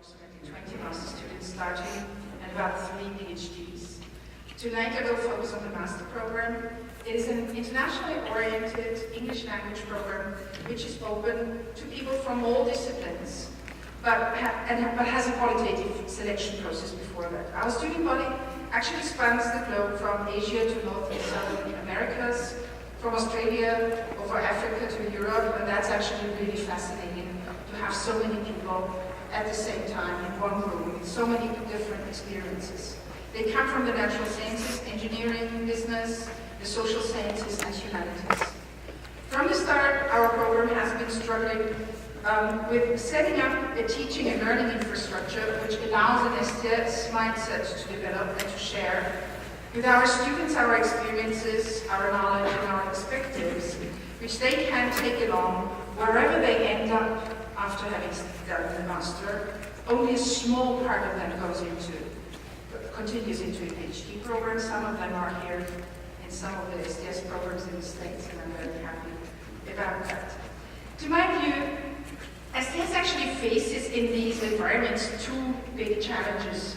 approximately 20 master students starting and about 3 PhDs. Tonight I will focus on the master program. It is an internationally oriented English language program which is open to people from all disciplines, but has a qualitative selection process before that. Our student body actually spans the globe from Asia to North and South Americas, from Australia over Africa to Europe, and that's actually really fascinating to have so many people at the same time in one room with so many different experiences. They come from the natural sciences, engineering, business, the social sciences, and humanities. From the start, our program has been struggling with setting up a teaching and learning infrastructure which allows an STS mindset to develop and to share with our students our experiences, our knowledge, and our perspectives, which they can take along wherever they end up after having done the master. Only a small part of them continues into a PhD program. Some of them are here in some of the STS programs in the States, and I'm very happy about that. To my view, STS actually faces in these environments two big challenges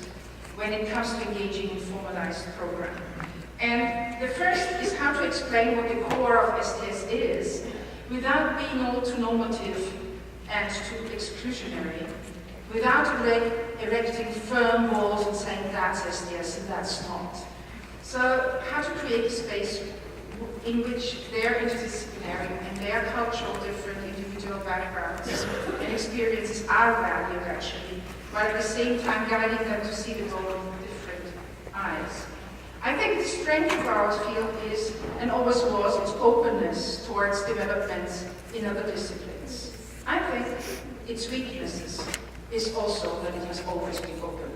when it comes to engaging in formalized program. And the first is how to explain what the core of STS is without being all too normative and too exclusionary, without erecting firm walls and saying that's STS and that's not. So how to create a space in which their interdisciplinary and their cultural different individual backgrounds and experiences are valued actually, while at the same time guiding them to see the world with different eyes. I think the strength of our field is, and always was, its openness towards developments in other disciplines. I think its weaknesses is also that it has always been open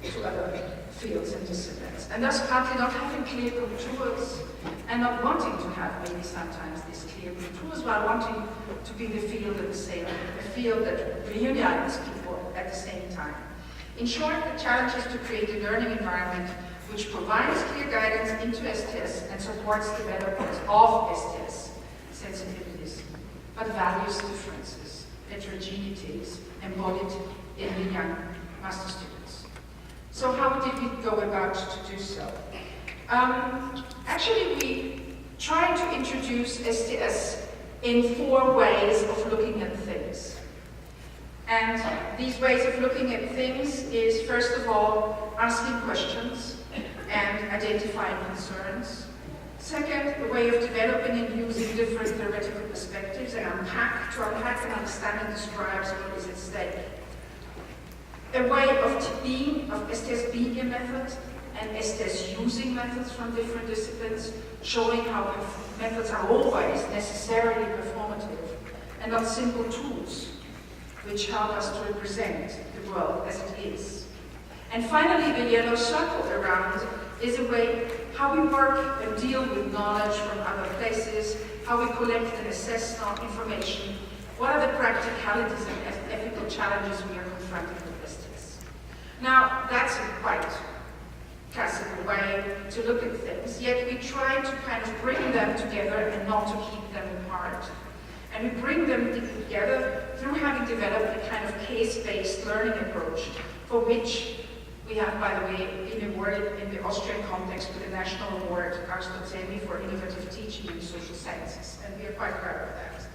to other fields and disciplines, and thus partly not having clear contours and not wanting to have maybe sometimes these clear contours while wanting to be the field at the same, a field that reunites people at the same time. In short, the challenge is to create a learning environment which provides clear guidance into STS and supports development of STS sensibilities, but values differences, heterogeneities embodied in the young master students. So how did we go about to do so? Actually, we tried to introduce STS in 4 ways of looking at things. And these ways of looking at things is, first of all, asking questions and identifying concerns. Second, a way of developing and using different theoretical perspectives and unpack and understand and describe what is at stake. A way of STS being a method and STS using methods from different disciplines, showing how methods are always necessarily performative and not simple tools which help us to represent the world as it is. And finally, the yellow circle around is a way how we work and deal with knowledge from other places, how we collect and assess information, what are the practicalities and ethical challenges we are confronted with STS. Now, that's a quite classical way to look at things, yet we try to kind of bring them together and not to keep them apart. And we bring them together through having developed a kind of case-based learning approach, for which we have, by the way, been awarded in the Austrian context with a national award, Karlsruhe for innovative teaching in social sciences, and we are quite proud of that.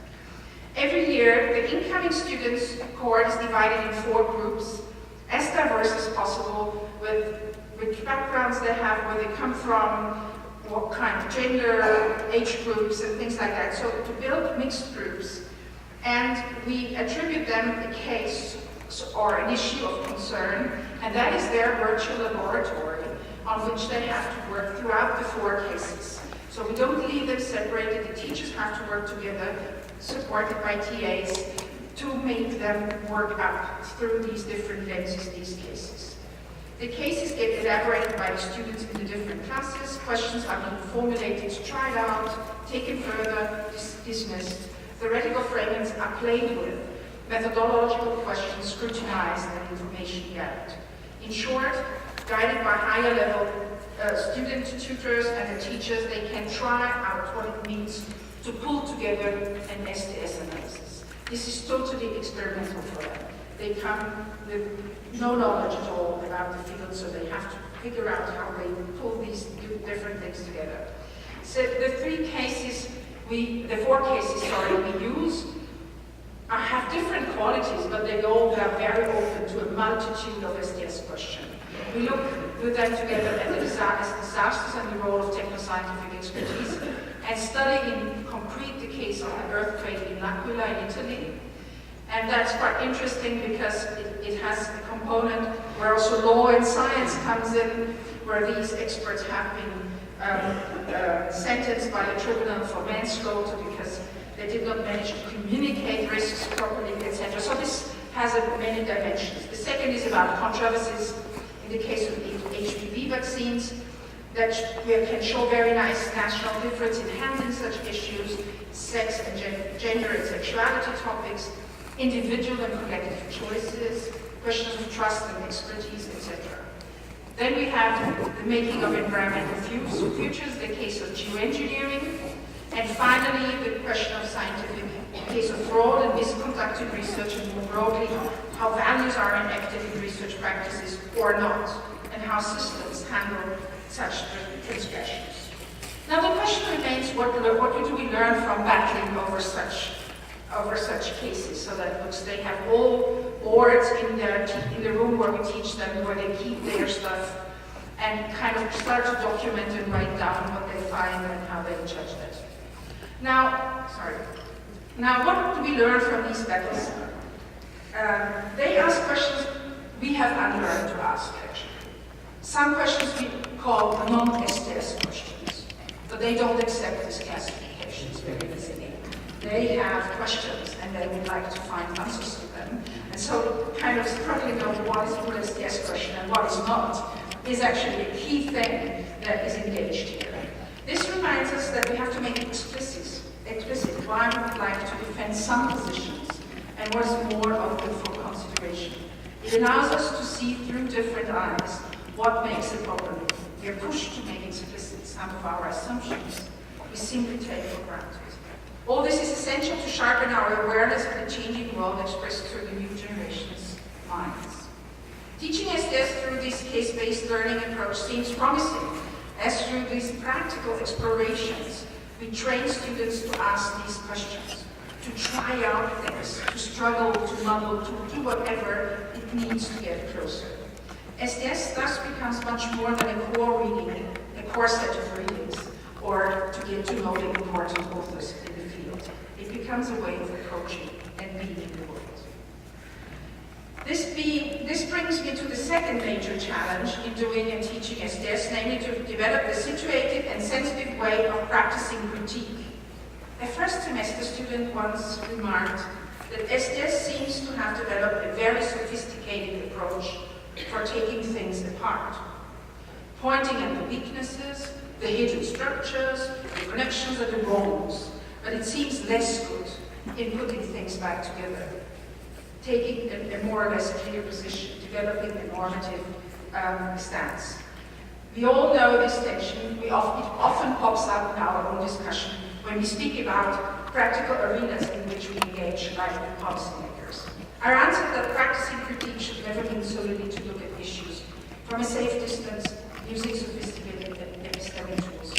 Every year, the incoming students cohort is divided in 4 groups, as diverse as possible, with backgrounds they have, where they come from, what kind of gender, age groups, and things like that. So to build mixed groups, and we attribute them a case or an issue of concern, and that is their virtual laboratory on which they have to work throughout the 4 cases. So we don't leave them separated. The teachers have to work together, supported by TAs, to make them work up through these different lenses, these cases. The cases get elaborated by the students in the different classes. Questions are being formulated, tried out, taken further, dismissed. Theoretical framings are played with. Methodological questions scrutinized and information gathered. In short, guided by higher level student tutors and the teachers, they can try out what it means to pull together an STS analysis. This is totally experimental for them. they come with no knowledge at all about the field, so they have to figure out how they pull these different things together. So the four cases we use have different qualities, but they all are very open to a multitude of SDS questions. We look with them together at the disasters and the role of techno-scientific expertise, and study in concrete the case of the earthquake in L'Aquila in Italy. And that's quite interesting because it has a component where also law and science comes in, where these experts have been sentenced by the tribunal for manslaughter because they did not manage to communicate risks properly, etc. So this has many dimensions. The second is about controversies in the case of HPV vaccines that can show very nice national difference in handling such issues, sex and gender and sexuality topics, individual and collective choices, questions of trust and expertise, etc. Then we have the making of environmental futures, the case of geoengineering, and finally the question of scientific, the case of fraud and misconduct in research, and more broadly, how values are enacted in research practices or not, and how systems handle such transgressions. Now the question remains, what do we learn from battling over such cases, so that they have all boards in the room where we teach them, where they keep their stuff, and kind of start to document and write down what they find and how they judge that. Now, what do we learn from these battles? They ask questions we have unlearned to ask, actually. Some questions we call non-SDS questions, but they don't accept these classifications very easily. They have questions and they would like to find answers to them. And so kind of struggling over what is a good SDS question and what is not is actually a key thing that is engaged here. This reminds us that we have to make explicit why we would like to defend some positions and what is more open for consideration. It allows us to see through different eyes what makes a problem. We are pushed to make explicit some of our assumptions we simply take for granted. All this is essential to sharpen our awareness of the changing world expressed through the new generation's minds. Teaching SDS through this case-based learning approach seems promising, as through these practical explorations, we train students to ask these questions, to try out things, to struggle, to muddle, to do whatever it needs to get closer. SDS thus becomes much more than a core reading, a core set of readings, or to get to know the important authors in the field. It becomes a way of approaching and being in the world. This brings me to the second major challenge in doing and teaching SDS, namely to develop a situated and sensitive way of practicing critique. A first semester student once remarked that SDS seems to have developed a very sophisticated approach for taking things apart, pointing at the weaknesses, the hidden structures, the connections and the wrongs, but it seems less good in putting things back together, taking a more or less clear position, developing a normative stance. We all know this tension. It often pops up in our own discussion when we speak about practical arenas in which we engage like policymakers. Our answer that practicing critique should never mean solely to look at issues from a safe distance using sophisticated epistemic tools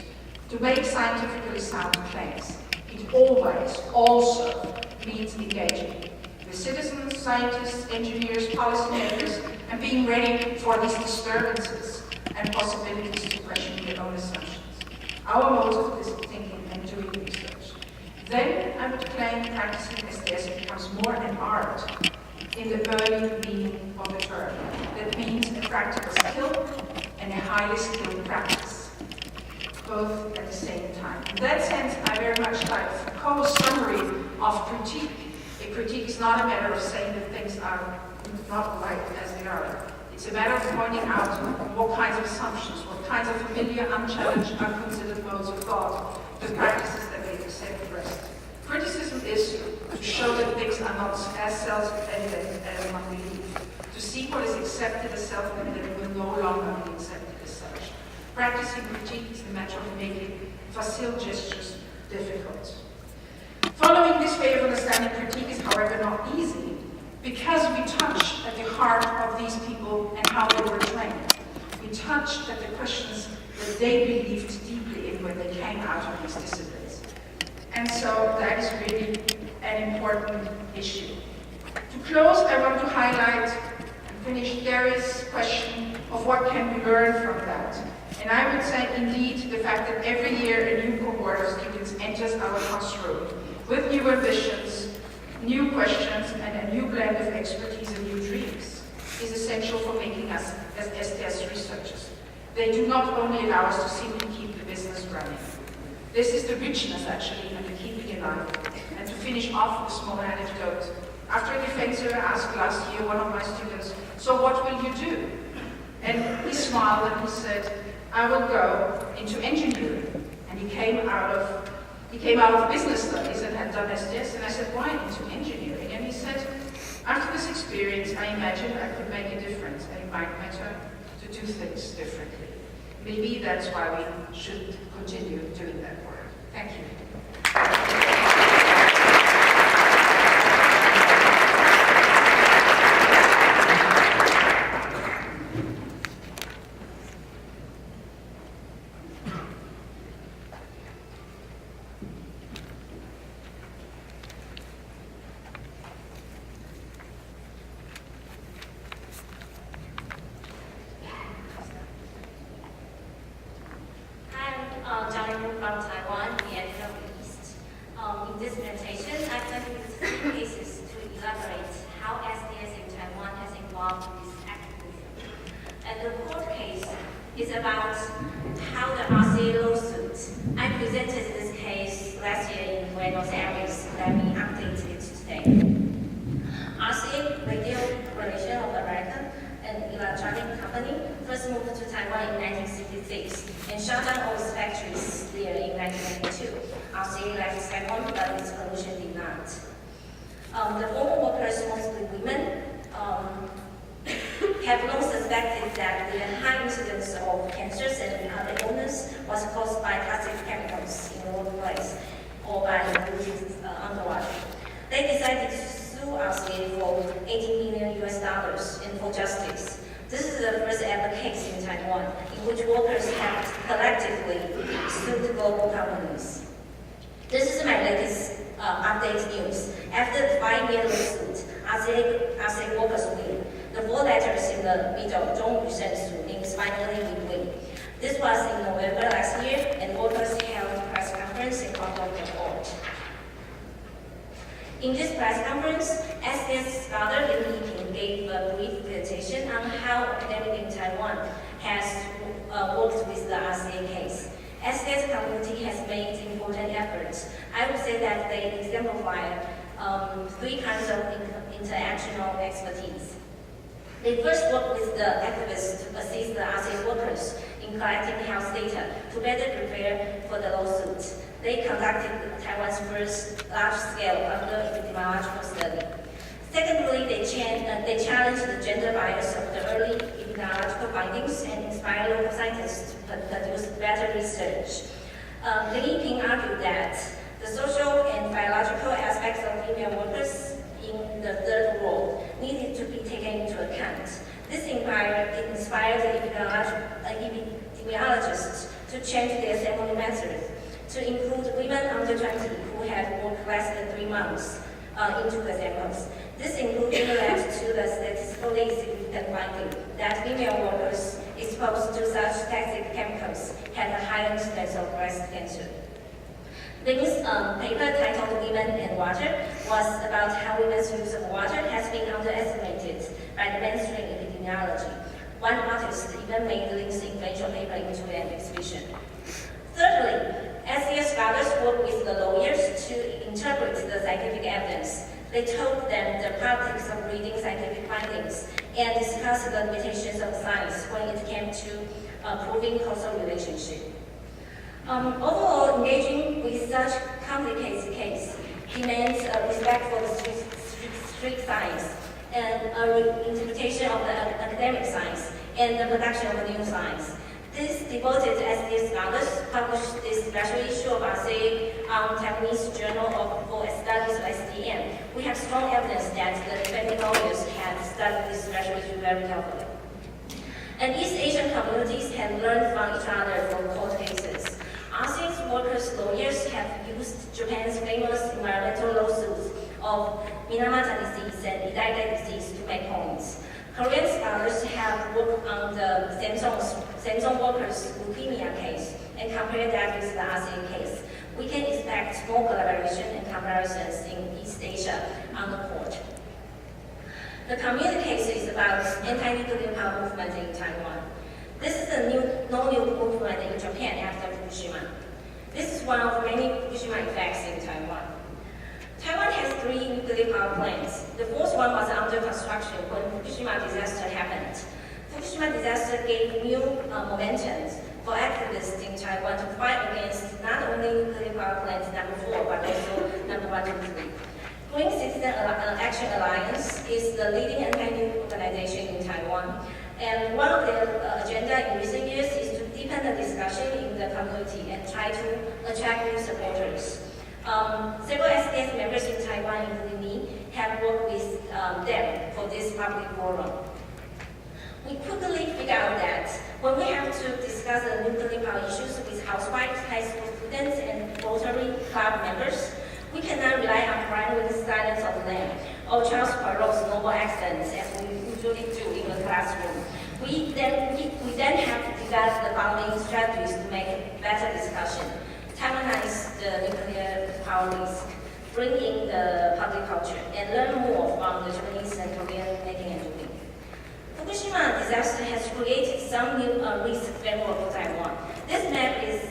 to make scientifically sound claims. It always also means engaging with citizens, scientists, engineers, policymakers, and being ready for these disturbances and possibilities to question your own assumptions. Our motive is thinking and doing research. Then I would claim practicing SDS becomes more an art in the early meaning of the term. That means a practical skill and a highly skilled practice, both at the same time. In that sense, I very much like Foucault's summary of critique. A critique is not a matter of saying that things are not right as they are. It's a matter of pointing out what kinds of assumptions, what kinds of familiar, unchallenged, unconsidered modes of thought, the practices that they set the rest. Criticism is to show that things are not as self-evident as one believes, to see what is accepted as self-evident will no longer be accepted as such. Practicing critique is a matter of making facile gestures difficult. Following this way of understanding critique is, however, not easy, because we touched at the heart of these people and how they were trained. We touched at the questions that they believed deeply in when they came out of these disciplines. And so that is really an important issue. To close, I want to highlight and finish Gary's question of what can we learn from that. And I would say, indeed, the fact that every year a new cohort of students enters our classroom with new ambitions, new questions, and a new blend of expertise and new dreams is essential for making us as STS researchers. They do not only allow us to simply keep the business running. This is the richness, actually, and the keeping it alive. And to finish off with a small anecdote, after a defense I asked last year one of my students, "So what will you do?" And he smiled and he said, "I will go into engineering." And he came out of business studies and had done STS, and I said, "Why into engineering?" And he said, "After this experience, I imagined I could make a difference, and it might matter to do things differently." Maybe that's why we should continue doing that work. Thank you. From Taiwan, the editor of the East. In this presentation, I plan to use three cases to elaborate how SDS in Taiwan has involved in this activism. And the court case is about how the RCA lawsuit. I presented this case last year in Buenos Aires. Let me update it today. RCA, Radio Corporation of America, an electronic company, first moved to Taiwan in 1966 and shut down all its factories there in 1992. RCA left Taiwan, but its pollution did not. The former workers, mostly women, have long suspected that the high incidence of cancers and other illness was caused by toxic chemicals in the workplace or by polluted underwater. They decided to sue RCA for $80 million and for justice. This is the first ever case in Taiwan in which workers have collectively sued global companies. This is my latest update news. After the 5-year lawsuit, RCA workers win. The 4 letters in the middle, don't resent to, means finally we win. This was in November last year, and workers held a press conference in front of the court. In this press conference, SDS scholar Lin Yiping gave a brief presentation on how academics in Taiwan has worked with the RCA case. SDS community has made important efforts. I would say that they exemplify 3 kinds of interactional expertise. They first work with the activists to assist the RCA workers in collecting health data to better prepare for the lawsuit. They conducted Taiwan's first large-scale epidemiological study. Secondly, they challenged the gender bias of the early epidemiological findings and inspired local scientists to produce better research. Lin Yiping argued that the social and biological aspects of female workers in the third world needed to be taken into account. This inspired the epidemiologists to change their assembly method to include women under 20 who had worked less than 3 months into the samples. This inclusion led to the statistically significant finding that female workers exposed to such toxic chemicals had a higher incidence of breast cancer. Lin's paper titled Women and Water was about how women's use of water has been underestimated by the mainstream epidemiology. One artist even made Lin's influential paper into an exhibition. Thirdly, SDS scholars work with the lawyers to interpret the scientific evidence. They told them the politics of reading scientific findings and discussed the limitations of science when it came to proving causal relationship. Overall, engaging with such complicated case demands a respect for the strict science and a interpretation of the academic science and the production of new science. These devoted SDS scholars published this special issue of essay on Taiwanese Journal for Studies of SDM. We have strong evidence that the defending lawyers had studied this special issue very carefully. And East Asian communities have learned from each other for court cases. ASEAN's workers' lawyers have used Japan's famous environmental lawsuits of Minamata disease and Idaida disease to make points. Korean scholars have worked on the Samsung workers' leukemia case and compared that with the ASEAN case. We can expect more collaboration and comparisons in East Asia on the court. The community case is about anti-nuclear power movement in Taiwan. This is a no-nuke movement in Japan after Fukushima. This is one of many Fukushima effects in Taiwan. Taiwan has 3 nuclear power plants. The fourth one was under construction when Fukushima disaster happened. Fukushima disaster gave new momentum for activists in Taiwan to fight against not only nuclear power plants number 4, but also number 1, 2, 3. Green Citizen Action Alliance is the leading anti-nuke organization in Taiwan. And one of their agenda in recent years is to deepen the discussion in the community and try to attract new supporters. Several SDS members in Taiwan, including me, have worked with them for this public forum. We quickly figured out that when we have to discuss the nuclear power issues with housewives, high school students, and Rotary Club members, we cannot rely on Franklin silence of them or Charles Perrault's noble accents as we usually do in the classroom. We then have to develop the following strategies to make better discussion. Taiwanize the nuclear power risk, bring in the public culture, and learn more from the Japanese and Korean making and doing. Fukushima disaster has created some new risk framework for Taiwan. This map is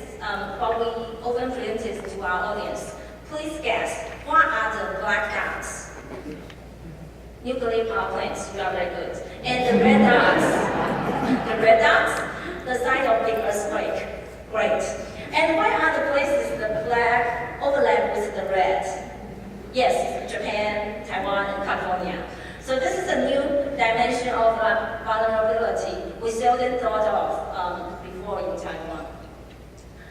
what we often presented to our audience. Please guess, what are the black dots? Nuclear power plants, you are very good. And the red dots, the site of big earthquake. Great. And why are the places the black overlap with the red? Yes, Japan, Taiwan, and California. So this is a new dimension of vulnerability we seldom thought of before in Taiwan.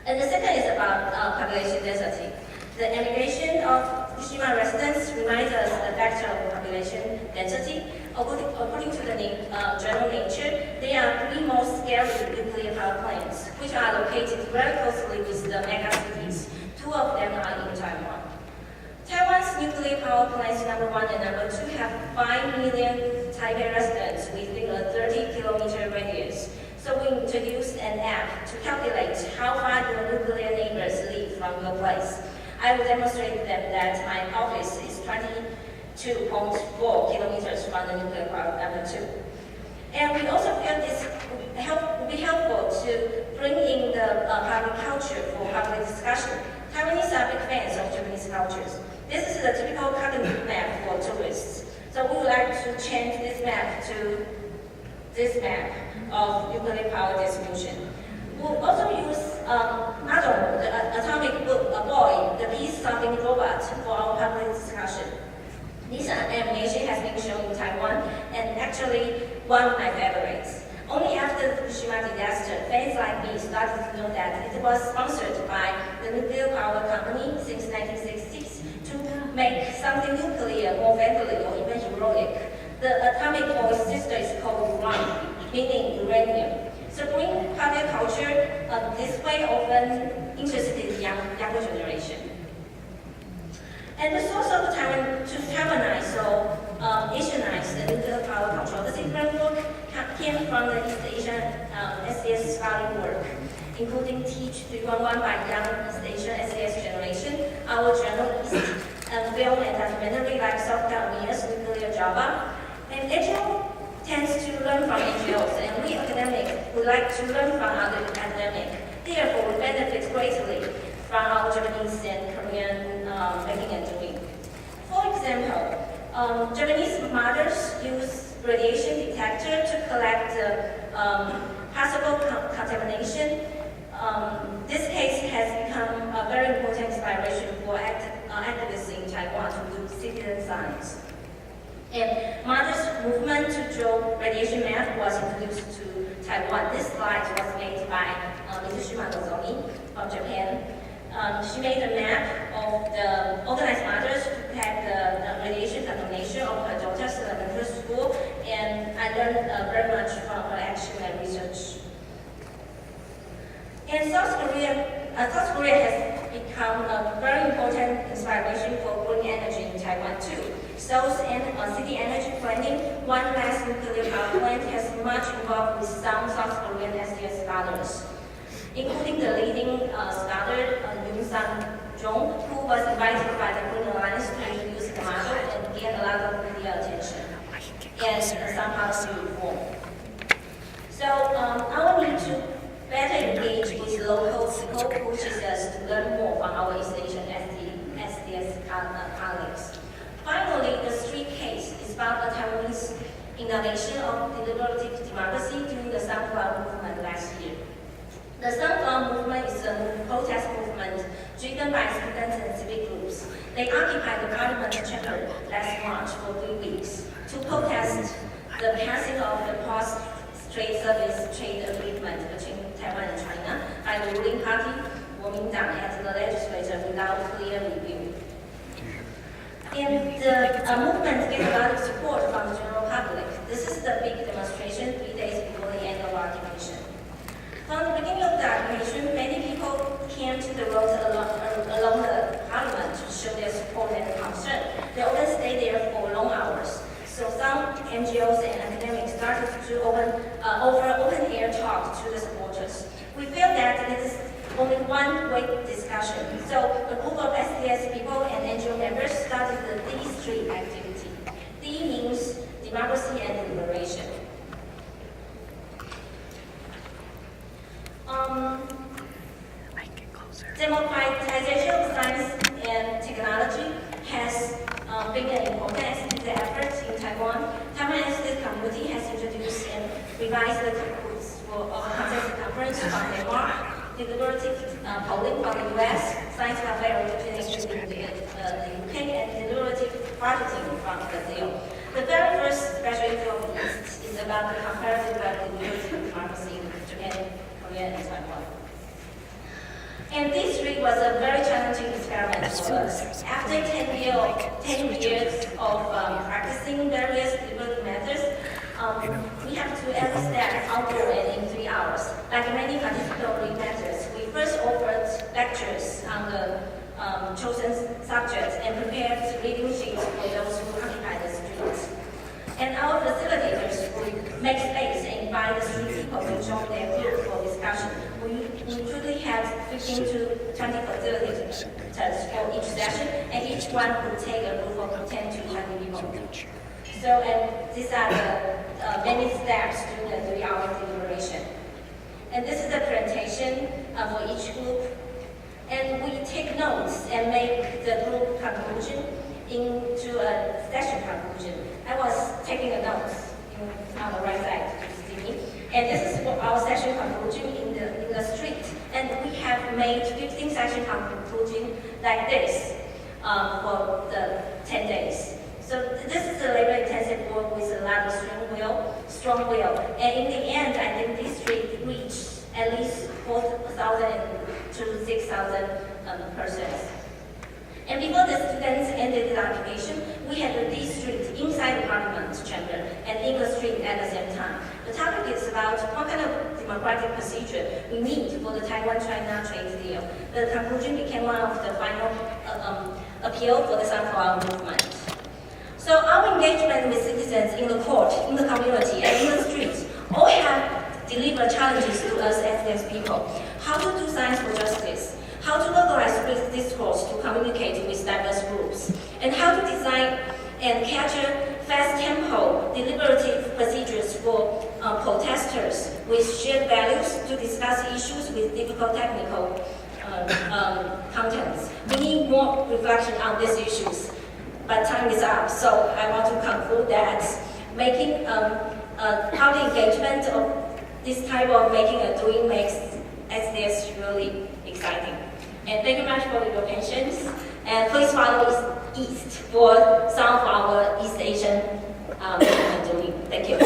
And the second is about population density. The emigration of Fukushima residents reminds us the factor of population density. According to the journal Nature, there are 3 most scary nuclear power plants, which are located very closely with the mega cities. 2 of them are in Taiwan. Taiwan's nuclear power plants number 1 and number 2 have 5 million Taipei residents within a 30-kilometer radius. So we introduced an app to calculate how far your nuclear neighbors live from your place. I will demonstrate to them that my office is 22.4 kilometers from the nuclear power number 2. And we also feel this would be helpful to bring in the public culture for public discussion. Taiwanese are big fans of Japanese cultures. This is the typical carbon map for tourists. So we would like to change this map to this map of nuclear power distribution. We'll also use Atom, the atomic boy, the peace-solving robot, for our public discussion. This animation has been shown in Taiwan, and actually one of my favorites. Only after the Fukushima disaster, fans like me started to know that it was sponsored by the nuclear power company since 1966 to make something nuclear more friendly or even heroic. The atomic boy's sister is called uran, meaning uranium. So green public culture display often interested younger generation. And the source of Taiwanize or Asianize the nuclear power control. This framework came from the East Asian SDS scholarly work, including Teach 311 by young East Asian SDS generation, our journalist, film and documentary like Soft Armenia's Nuclear Java. And NGO tends to learn from NGOs, and we academics would like to learn from other academics. Therefore, we benefit greatly from our Japanese and Korean making and doing. For example, Japanese mothers use radiation detector to collect possible contamination. This case has become a very important inspiration for activists in Taiwan to do citizen science. And Mother's movement to draw radiation map was introduced to Taiwan. This slide was made by Mrs. Shima Nozomi from Japan. She made a map of the organized mothers who had the radiation contamination of her daughter's elementary school, and I learned very much from her action and research. And South Korea has become a very important inspiration for green energy in Taiwan too. Seoul's city energy planning, one last nuclear power plant, has much involved with some South Korean SDS scholars, including the leading scholar Yoon Sang-jong, who was invited by the Green Alliance to introduce the model and gain a lot of media attention and some policy reform. So our need to better engage with local people pushes us to learn more from our East Asian SDS colleagues. Finally, the street case is about a Taiwanese innovation of deliberative democracy during the Sunflower Movement last year. The Sunflower Movement is a protest movement driven by students and civic groups. They occupied the Parliament chamber last March for 3 weeks to protest the passing of the post-trade service trade agreement between Taiwan and China by the ruling party, Kuomintang, at the legislature without clear review. And the movement gets a lot of support from the general public. This is the big demonstration 3 days before the end of occupation. From the beginning of the occupation, many people came to the roads along the parliament to show their support and concern. They often stayed there for long hours. So some NGOs and academics started to offer open-air talks to the supporters. We felt that it is only one-way discussion. So a group of SDS people and NGO members started the D Street activity. D means democracy and liberation. Democratization of science and technology has been an important SDS effort in Taiwan. Taiwan SDS community has introduced and revised the course for a consensus conference from Denmark, deliberative polling from the US, science cafe origination in the UK, and deliberative budgeting from Brazil. The very first special issue of the list is about the comparative deliberative democracy in Japan, Korea, and Taiwan. And this week was a very challenging experiment for us. After 10 years of practicing various deliberative methods, we have to every step outdoor and in 3 hours. Like many participatory methods, we first offered lectures on the chosen subjects and prepared reading sheets for those who occupy the streets. And our facilitators would make space and invite the street people to join their group for discussion. We usually had 15 to 20 facilitators for each session, and each one would take a group of 10 to 20 people. So, and these are the many steps during the 3-hour deliberation. And this is the presentation for each group. And we take notes and make the group conclusion into a session conclusion. I was taking the notes on the right side, you see me. And this is our session conclusion in the street. And we have made 15 session conclusion like this for the 10 days. So this is a labor-intensive work with a lot of strong will. And in the end, I think this street reached at least 4,000 to 6,000 persons. And before the students ended the occupation, we had the D Street inside the Parliament chamber and in the street at the same time. The topic is about what kind of democratic procedure we need for the Taiwan-China trade deal. The conclusion became one of the final appeal for the Sunflower Movement. So our engagement with citizens in the court, in the community, and in the streets all have delivered challenges to us as people. How to do science for justice, how to localize discourse to communicate with diverse groups, and how to design and capture fast-tempo deliberative procedures for protesters with shared values to discuss issues with difficult technical contents. We need more reflection on these issues, but time is up, so I want to conclude that making public engagement of this type of making a doing makes SDS really exciting. And thank you much for your patience. And please follow East for some of our East Asian Thank you.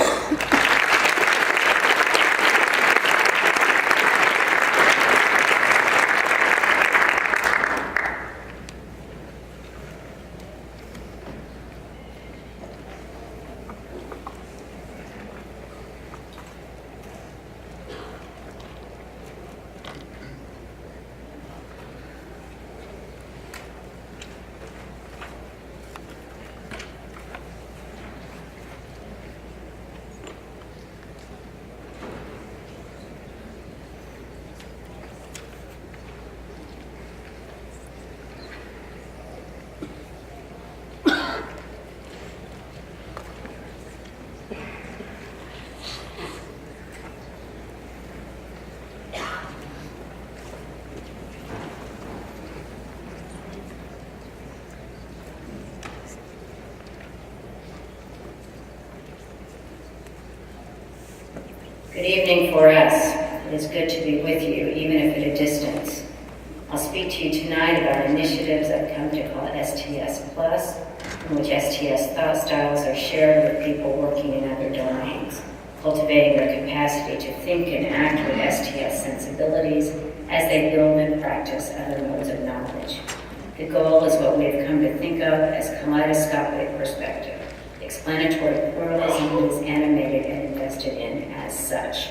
Good evening for us. It is good to be with you, even if at a distance. I'll speak to you tonight about initiatives I've come to call STS Plus, in which STS thought styles are shared with people working in other domains, cultivating their capacity to think and act with STS sensibilities as they build and practice other modes of knowledge. The goal is what we have come to think of as kaleidoscopic perspective. Explanatory pluralism that is animated and invested in as such.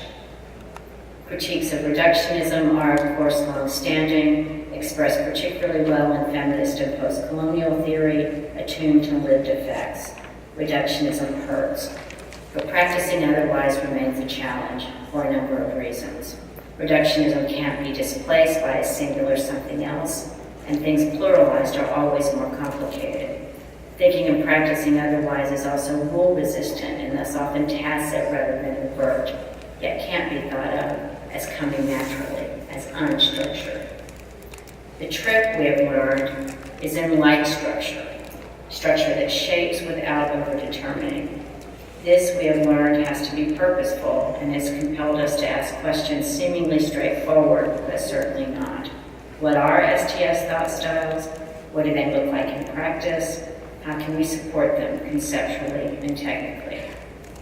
Critiques of reductionism are, of course, long-standing, expressed particularly well in feminist and post-colonial theory, attuned to lived effects. Reductionism hurts, but practicing otherwise remains a challenge for a number of reasons. Reductionism can't be displaced by a singular something else, and things pluralized are always more complicated. Thinking and practicing otherwise is also rule-resistant and thus often tacit rather than overt, yet can't be thought of as coming naturally, as unstructured. The trick, we have learned, is in like structure that shapes without over-determining. This, we have learned, has to be purposeful and has compelled us to ask questions seemingly straightforward, but certainly not. What are STS thought styles? What do they look like in practice? How can we support them conceptually and technically?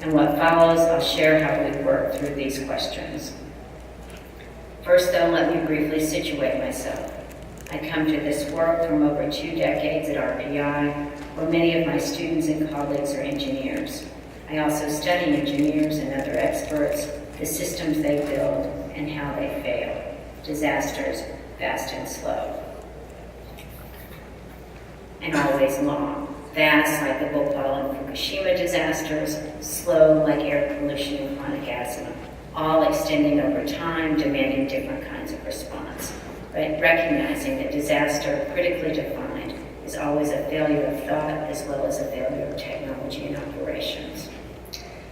And what follows, I'll share how we work through these questions. First, though, let me briefly situate myself. I come to this work from over 2 decades at RPI, where many of my students and colleagues are engineers. I also study engineers and other experts, the systems they build, and how they fail. Disasters, fast and slow. And always long. Fast, like the Bhopal and Fukushima disasters, slow, like air pollution and chronic asthma, all extending over time, demanding different kinds of response. But recognizing that disaster, critically defined, is always a failure of thought as well as a failure of technology and operations.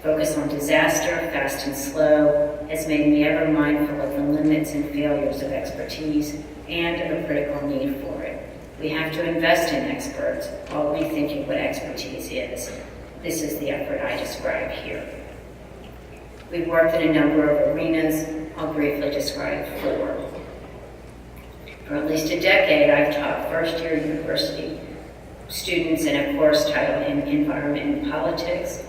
Focus on disaster, fast and slow, has made me ever mindful of the limits and failures of expertise and of a critical need for it. We have to invest in experts while rethinking what expertise is. This is the effort I describe here. We've worked in a number of arenas. I'll briefly describe 4. For at least a decade, I've taught first-year university students in a course titled Environment and Politics.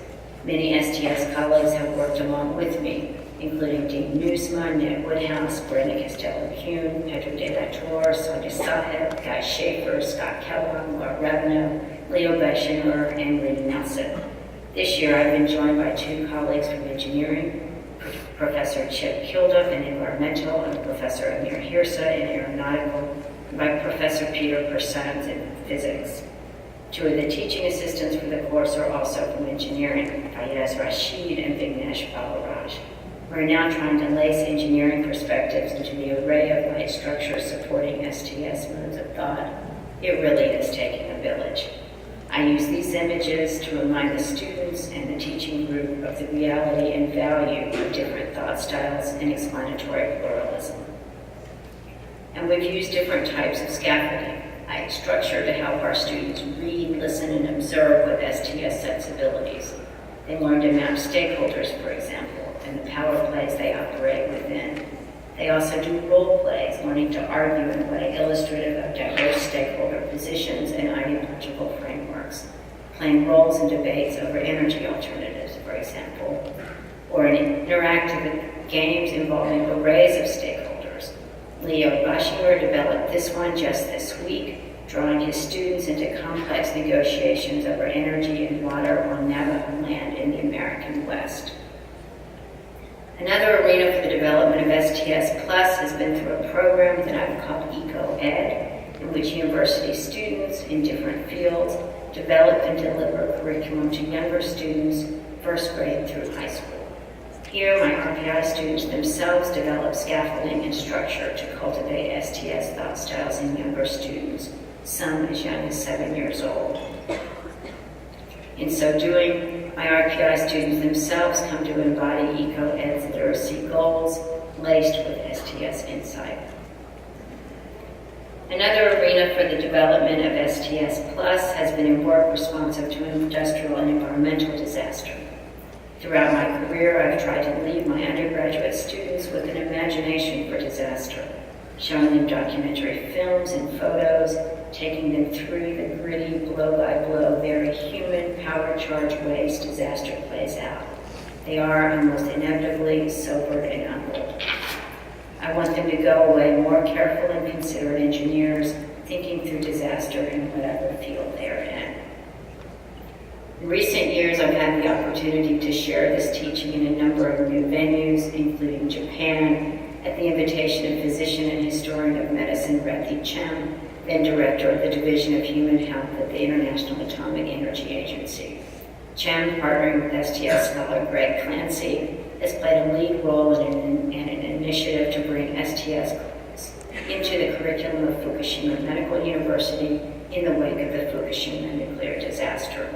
Many STS colleagues have worked along with me, including Dean Newsma, Ned Woodhouse, Brenda Castello-Kuhn, Pedro de la Torre, Sonia Saheb, Guy Schaefer, Scott Kellogg, Laura Ravenel, Leo Bechamber, and Lee Nelson. This year, I've been joined by 2 colleagues from engineering, Professor Chip Kilduff in environmental and Professor Amir Hirsa in aeronautical, and by Professor Peter Persans in physics. 2 of the teaching assistants for the course are also from engineering, Fayez Rashid and Vignesh Balaraj. We're now trying to lace engineering perspectives into the array of light structures supporting STS modes of thought. It really is taking a village. I use these images to remind the students and the teaching group of the reality and value of different thought styles and explanatory pluralism. And we've used different types of scaffolding. I structure to help our students read, listen, and observe with STS sensibilities. They learn to map stakeholders, for example, and the power plays they operate within. They also do role plays, learning to argue in a way illustrative of diverse stakeholder positions and ideological frameworks. playing roles in debates over energy alternatives, for example, or in interactive games involving arrays of stakeholders. Leo Bashimer developed this one just this week, drawing his students into complex negotiations over energy and water on Navajo land in the American West. Another arena for the development of STS Plus has been through a program that I've called EcoEd, in which university students in different fields develop and deliver curriculum to younger students, first grade through high school. Here, my RPI students themselves develop scaffolding and structure to cultivate STS thought styles in younger students, some as young as 7 years old. In so doing, my RPI students themselves come to embody EcoEd's literacy goals, laced with STS insight. Another arena for the development of STS Plus has been in work responsive to industrial and environmental disaster. Throughout my career, I've tried to lead my undergraduate students with an imagination for disaster, showing them documentary films and photos, taking them through the gritty, blow-by-blow, very human, power-charged ways disaster plays out. They are almost inevitably sobered and humbled. I want them to go away more careful and considerate engineers, thinking through disaster in whatever field they're in. In recent years, I've had the opportunity to share this teaching in a number of new venues, including Japan, at the invitation of physician and historian of medicine Rethi Chen, then director of the Division of Human Health at the International Atomic Energy Agency. Chen, partnering with STS scholar Greg Clancy, has played a lead role in an initiative to bring STS into the curriculum of Fukushima Medical University in the wake of the Fukushima nuclear disaster.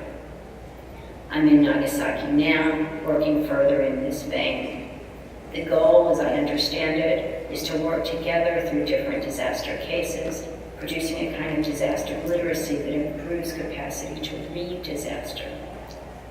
I'm in Nagasaki now, working further in this vein. The goal, as I understand it, is to work together through different disaster cases, producing a kind of disaster literacy that improves capacity to read disaster.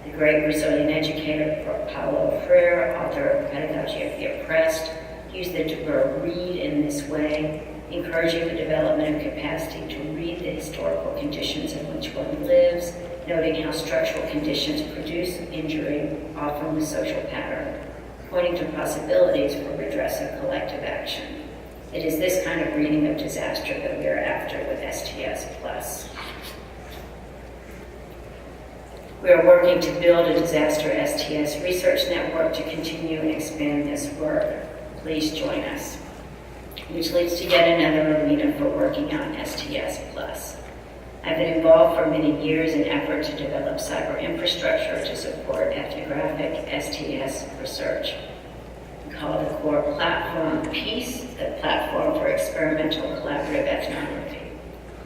The great Brazilian educator Paulo Freire, author of Pedagogy of the Oppressed, used the verb read in this way, encouraging the development of capacity to read the historical conditions in which one lives, noting how structural conditions produce injury, often with social pattern, pointing to possibilities for redressive collective action. It is this kind of reading of disaster that we are after with STS+. We are working to build a disaster STS research network to continue and expand this work. Please join us. Which leads to yet another arena for working on STS+. I've been involved for many years in effort to develop cyber infrastructure to support ethnographic STS research. We call the core platform PEACE, the Platform for Experimental Collaborative Ethnography.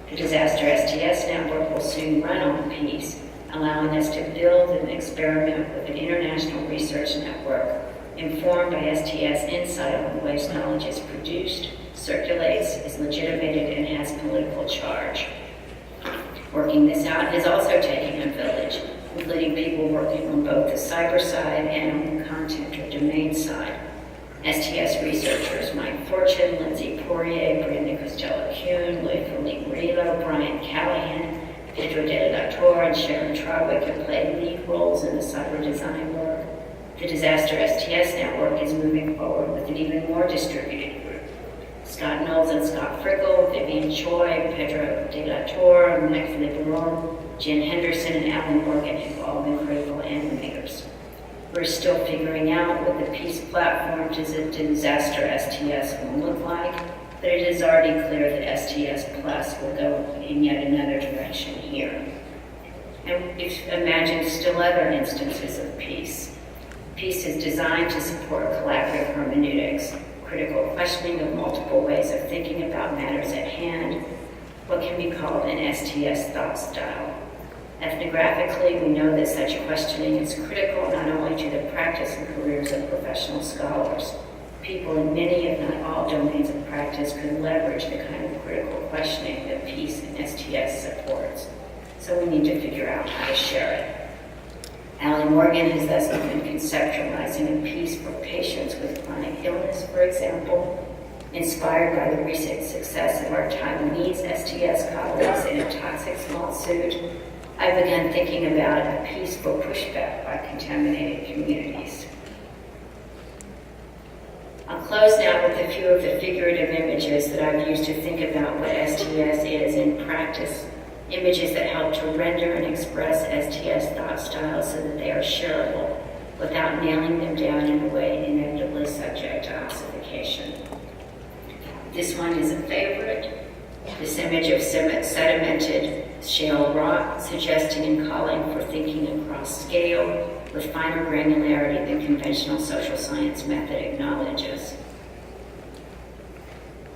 The Disaster STS Network will soon run on PEACE, allowing us to build and experiment with an international research network informed by STS insight on the ways knowledge is produced, circulates, is legitimated, and has political charge. Working this out has also taken a village, including people working on both the cyber side and on the content or domain side. STS researchers Mike Fortune, Lindsay Poirier, Brenda Costello-Kuhn, Louis-Philippe Murillo, Brian Callahan, Pedro de la Torre, and Sharon Trawick have played lead roles in the cyber design work. The Disaster STS Network is moving forward with an even more distributed group. Scott Knowles and Scott Frickel, Vivian Choi, Pedro de la Torre, Mike Philippe Baron, Jen Henderson, and Alan Morgan have all been critical animators. We're still figuring out what the PEACE platform to the Disaster STS will look like, but it is already clear that STS Plus will go in yet another direction here. And we've imagined still other instances of PEACE. PEACE is designed to support collaborative hermeneutics, critical questioning of multiple ways of thinking about matters at hand, what can be called an STS thought style. Ethnographically, we know that such questioning is critical not only to the practice and careers of professional scholars. People in many, if not all, domains of practice could leverage the kind of critical questioning that PEACE and STS supports. So we need to figure out how to share it. Alan Morgan has thus been conceptualizing a PEACE for patients with chronic illness, for example, inspired by the recent success of our Taiwanese STS colleagues in a toxics lawsuit. I began thinking about a peaceful pushback by contaminated communities. I'll close now with a few of the figurative images that I've used to think about what STS is in practice, images that help to render and express STS thought styles so that they are shareable without nailing them down in a way inevitably subject to ossification. This one is a favorite. This image of sedimented shale rock, suggesting and calling for thinking across scale with finer granularity than conventional social science method acknowledges.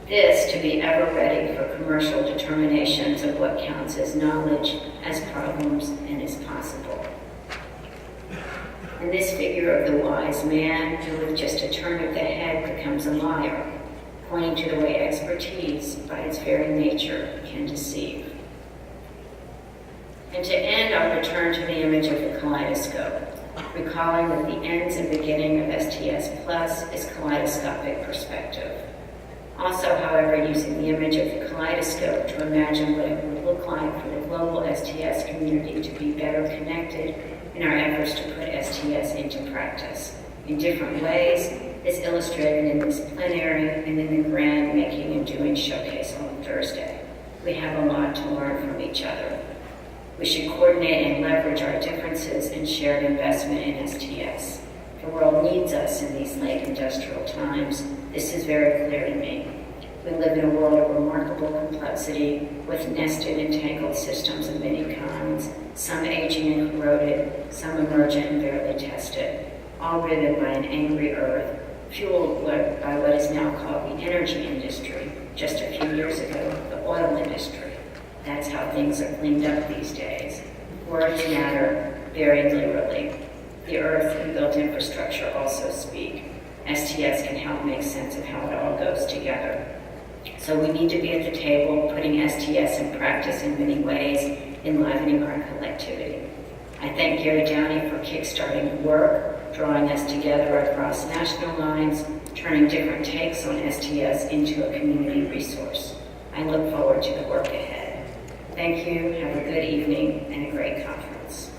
This to be ever ready for commercial determinations of what counts as knowledge, as problems, and as possible. And this figure of the wise man who with just a turn of the head becomes a liar, pointing to the way expertise, by its very nature, can deceive. And to end, I'll return to the image of the kaleidoscope, recalling that the ends and beginning of STS Plus is kaleidoscopic perspective. Also, however, using the image of the kaleidoscope to imagine what it would look like for the global STS community to be better connected in our efforts to put STS into practice in different ways is illustrated in this plenary and in the grand making and doing showcase on Thursday. We have a lot to learn from each other. We should coordinate and leverage our differences and shared investment in STS. The world needs us in these late industrial times. This is very clear to me. We live in a world of remarkable complexity with nested and tangled systems of many kinds, some aging and corroded, some emergent and barely tested, all riven by an angry earth, fueled by what is now called the energy industry, just a few years ago, the oil industry. That's how things are cleaned up these days. Words matter very literally. The earth and built infrastructure also speak. STS can help make sense of how it all goes together. So we need to be at the table, putting STS in practice in many ways, enlivening our collectivity. I thank Gary Downey for kickstarting the work, drawing us together across national lines, turning different takes on STS into a community resource. I look forward to the work ahead. Thank you, have a good evening, and a great conference.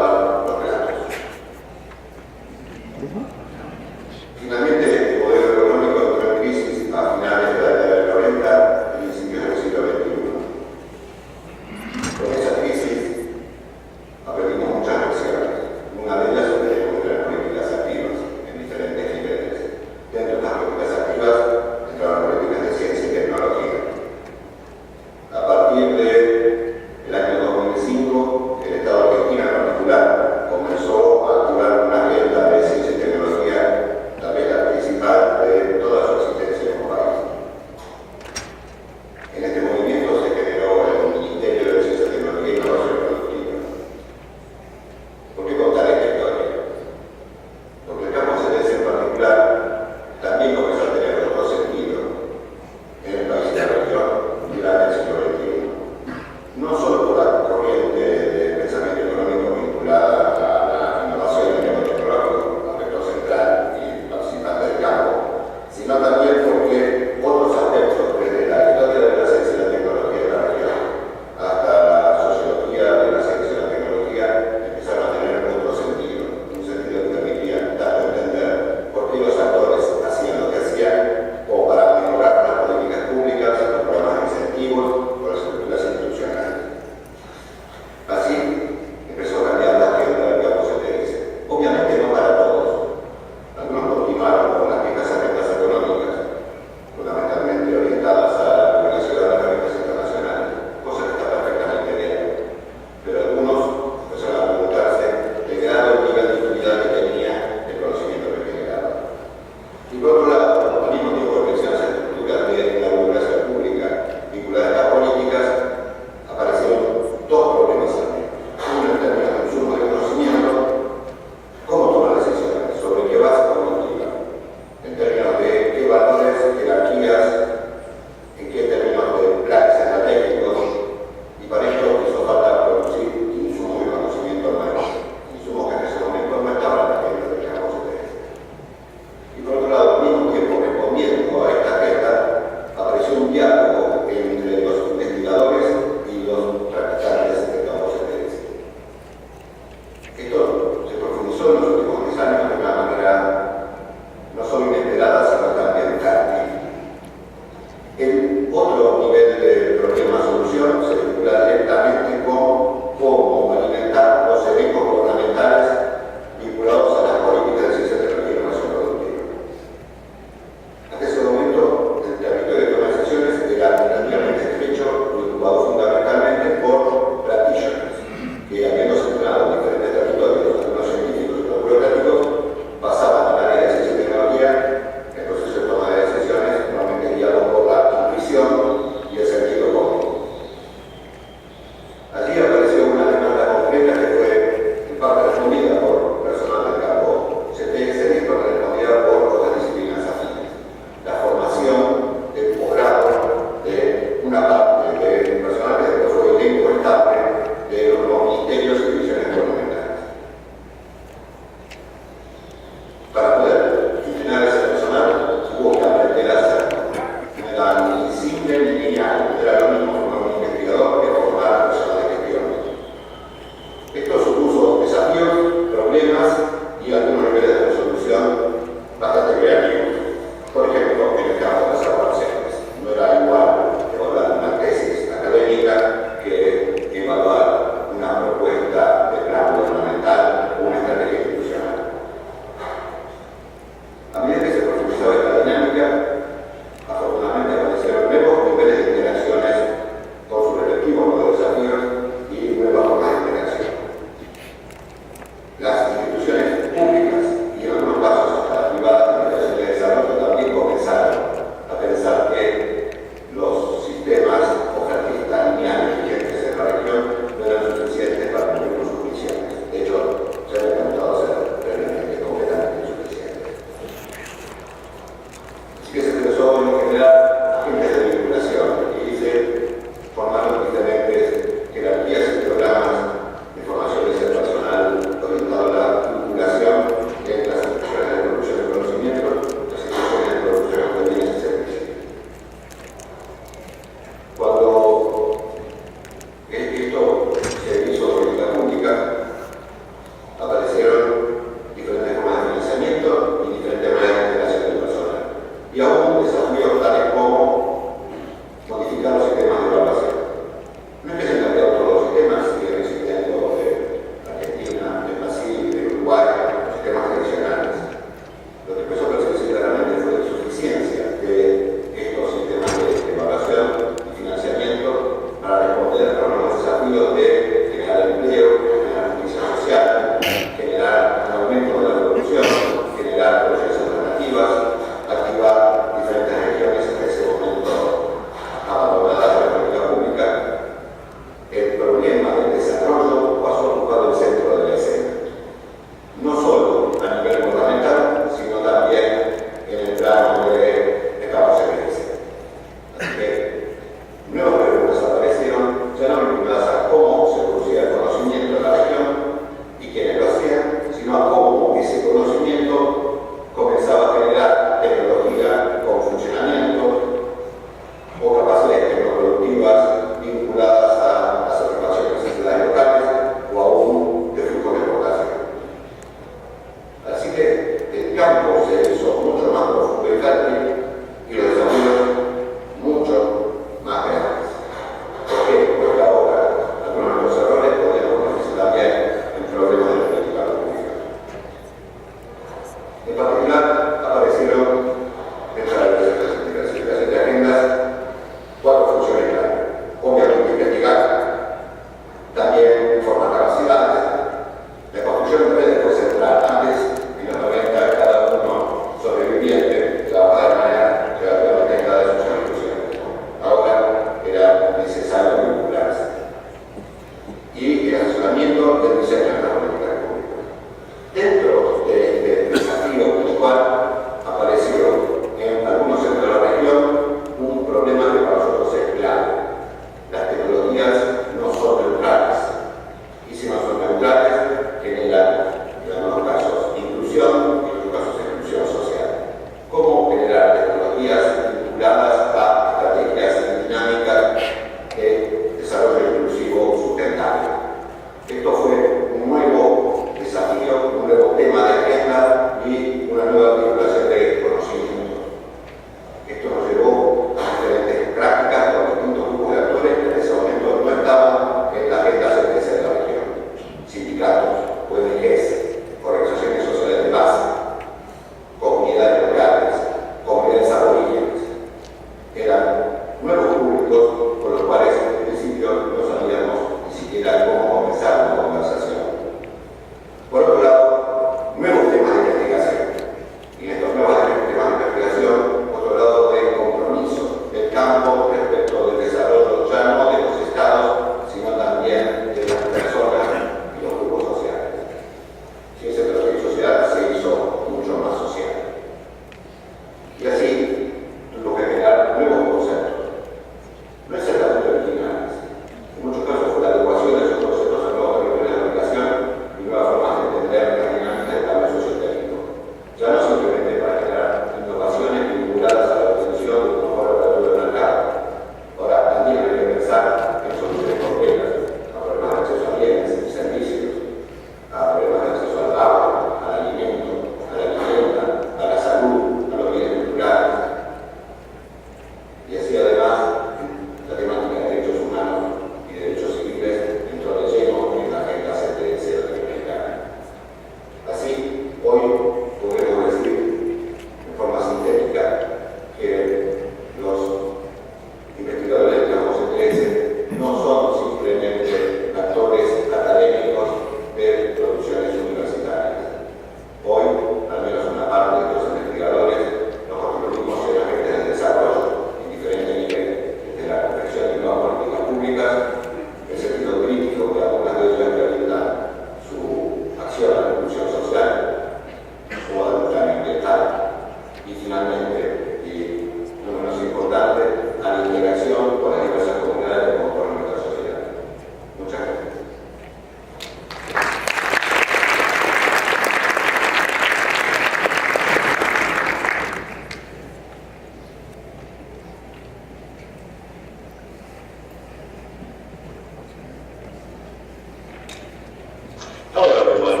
Hello, everyone.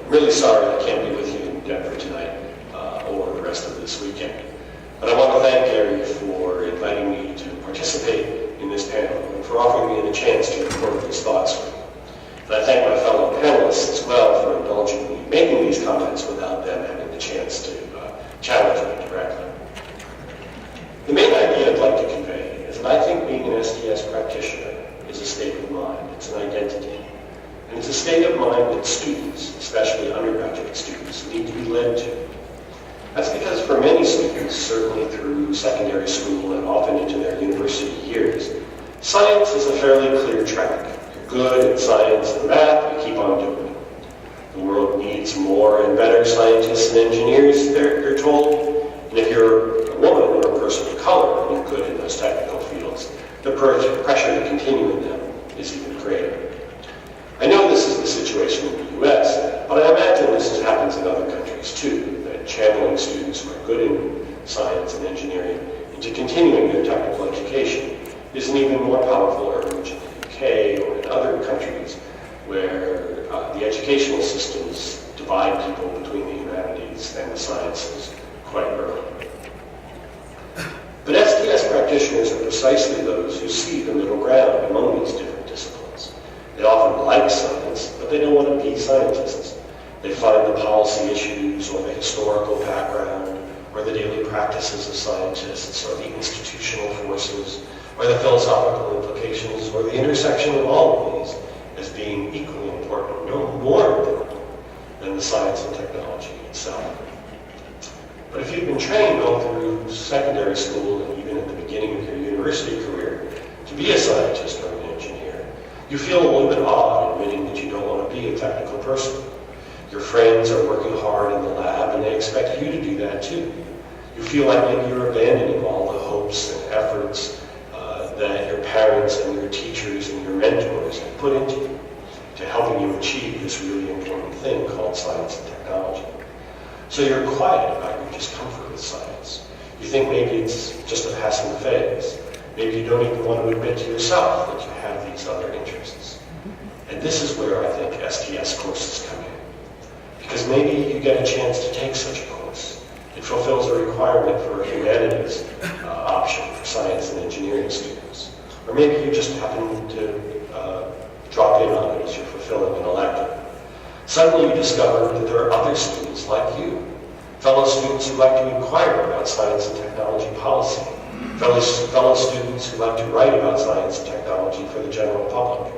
I'm really sorry I can't be with you in Denver tonight or the rest of this weekend. But I want to thank Gary for inviting me to participate in this panel and for offering me the chance to record these thoughts for you. And I thank my fellow panelists as well for indulging me making these comments without them having the chance to challenge me directly. The main idea I'd like to convey is that I think being an STS practitioner is a state of mind. It's an identity. And it's a state of mind that students, especially undergraduate students, need to be led to. That's because for many students, certainly through secondary school and often into their university years, science is a fairly clear track. You're good at science and math, you keep on doing it. The world needs more and better scientists and engineers, they're told. And if you're a woman or a person of color and you're good in those technical fields, the pressure to continue in them is even greater. I know this is the situation in the US, but I imagine this happens in other countries too, that channeling students who are good in science and engineering into continuing their technical education is an even more powerful urge in the UK or in other countries where the educational systems divide people between the humanities and the sciences quite early. But STS practitioners are precisely those who see the middle ground among these different disciplines. They often like science, but they don't want to be scientists. They find the policy issues or the historical background or the daily practices of scientists or the institutional forces or the philosophical implications or the intersection of all of these as being equally important, no more important than the science and technology itself. But if you've been trained all through secondary school and even at the beginning of your university career to be a scientist or an engineer, you feel a little bit odd admitting that you don't want to be a technical person. Your friends are working hard in the lab and they expect you to do that too. You feel like maybe you're abandoning all the hopes and efforts that your parents and your teachers and your mentors have put into you to helping you achieve this really important thing called science and technology. So you're quiet about your discomfort with science. You think maybe it's just a passing phase. Maybe you don't even want to admit to yourself that you have these other interests. And this is where I think STS courses come in. Because maybe you get a chance to take such a course. It fulfills a requirement for a humanities option for science and engineering students. Or maybe you just happen to drop in on it as you're fulfilling an elective. Suddenly you discover that there are other students like you, fellow students who like to inquire about science and technology policy, fellow students who like to write about science and technology for the general public,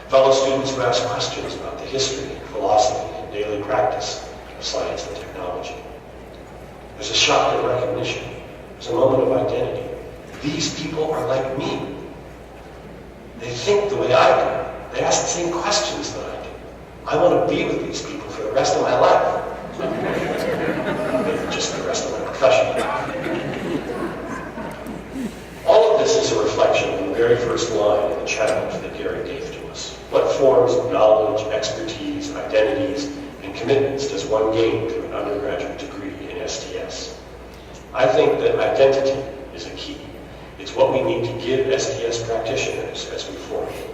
fellow students who ask questions about the history, philosophy, and daily practice of science and technology. There's a shock of recognition. There's a moment of identity. These people are like me. They think the way I do. They ask the same questions that I do. I want to be with these people for the rest of my life. Maybe just the rest of my profession. All of this is a reflection of the very first line in the challenge that Gary gave to us. What forms of knowledge, expertise, identities, and commitments does one gain through an undergraduate degree in STS? I think that identity is a key. It's what we need to give STS practitioners as we form them.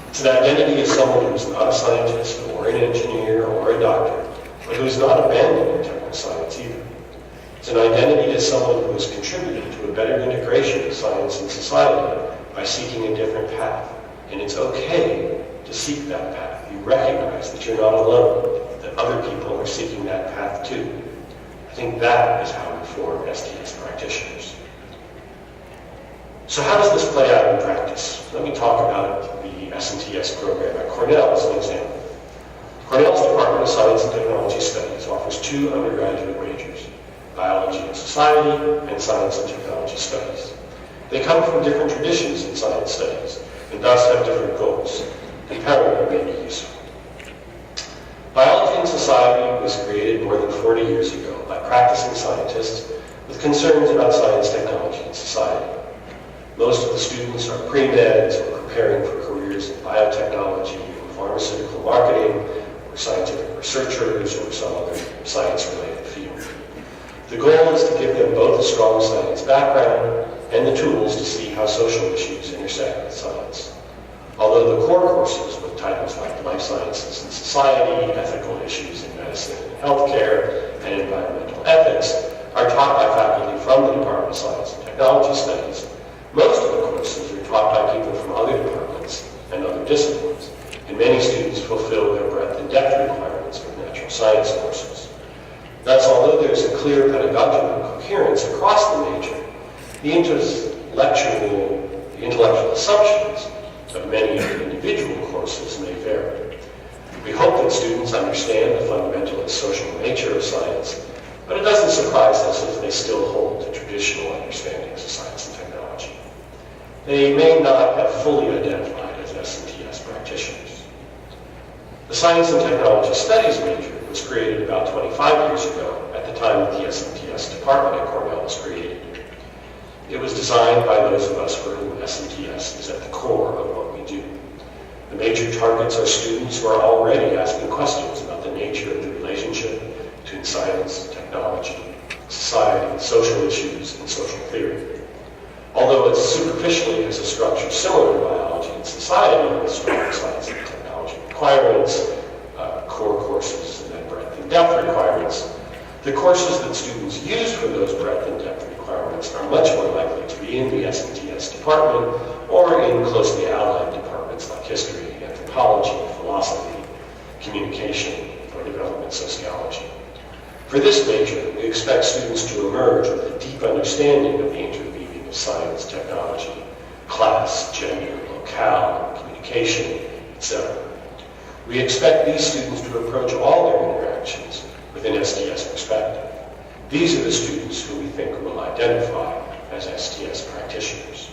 It's an identity as someone who's not a scientist or an engineer or a doctor, but who's not abandoning technical science either. It's an identity as someone who is contributing to a better integration of science and society by seeking a different path. And it's okay to seek that path. You recognize that you're not alone, that other people are seeking that path too. I think that is how we form STS practitioners. So how does this play out in practice? Let me talk about the S&TS program at Cornell as an example. Cornell's Department of Science and Technology Studies offers 2 undergraduate majors, Biology and Society and Science and Technology Studies. They come from different traditions in science studies and thus have different goals. Comparing them may be useful. Biology and Society was created more than 40 years ago by practicing scientists with concerns about science, technology, and society. Most of the students are pre-meds or preparing for careers in biotechnology and pharmaceutical marketing, or scientific researchers, or some other science-related field. The goal is to give them both a strong science background and the tools to see how social issues intersect with science. Although the core courses with titles like Life Sciences and Society, Ethical Issues in Medicine and Healthcare, and Environmental Ethics are taught by faculty from the Department of Science and Technology Studies, most of the courses are taught by people from other departments and other disciplines, and many students fulfill their breadth and depth requirements for natural science courses. Thus, although there's a clear pedagogical coherence across the major, the intellectual assumptions of many of the individual courses may vary. We hope that students understand the fundamental and social nature of science, but it doesn't surprise us if they still hold to traditional understandings of science and technology. They may not have fully identified as S&TS practitioners. The Science and Technology Studies major was created about 25 years ago at the time that the S&TS department at Cornell was created. It was designed by those of us for whom S&TS is at the core of what we do. The major targets are students who are already asking questions about the nature of the relationship between science, technology, society, social issues, and social theory. Although it superficially has a structure similar to biology and society with strong science and technology requirements, core courses, and then breadth and depth requirements, the courses that students use for those breadth and depth requirements are much more likely to be in the S&TS department or in closely allied departments like history, anthropology, philosophy, communication, or development sociology. For this major, we expect students to emerge with a deep understanding of the interweaving of science, technology, class, gender, locale, communication, etc. We expect these students to approach all their interactions with an STS perspective. These are the students who we think will identify as STS practitioners.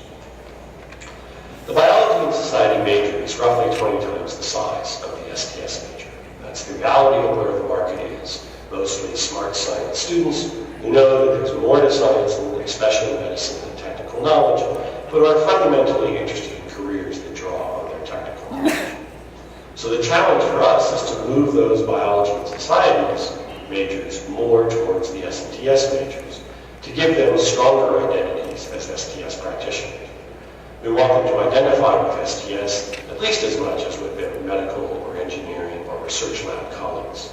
The biology and society major is roughly 20 times the size of the STS major. That's the reality of where the market is. Mostly smart science students who know that there's more to science than especially medicine and technical knowledge, but are fundamentally interested in careers that draw on their technical knowledge. So the challenge for us is to move those biology and societies majors more towards the S&TS majors, to give them stronger identities as STS practitioners. We want them to identify with STS at least as much as with their medical or engineering or research lab colleagues.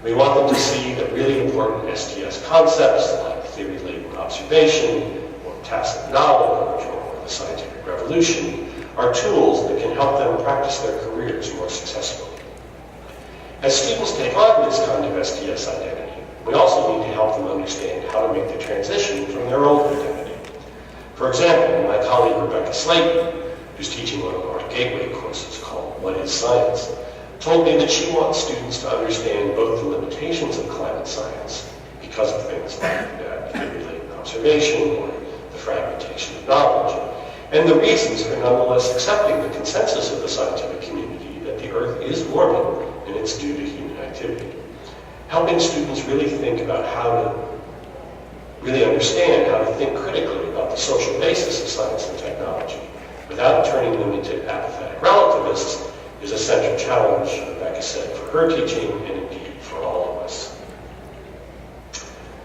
We want them to see that really important STS concepts like theory-laden observation, or tacit knowledge, or the scientific revolution are tools that can help them practice their careers more successfully. As students take on this kind of STS identity, we also need to help them understand how to make the transition from their old identity. For example, my colleague Rebecca Slayton, who's teaching one of our gateway courses called What is Science, told me that she wants students to understand both the limitations of climate science because of things like theory-laden observation or the fragmentation of knowledge, and the reasons for nonetheless accepting the consensus of the scientific community that the Earth is warming and it's due to human activity. Helping students really think about how to really understand, how to think critically about the social basis of science and technology without turning them into apathetic relativists is a central challenge, Rebecca said, for her teaching and indeed for all of us.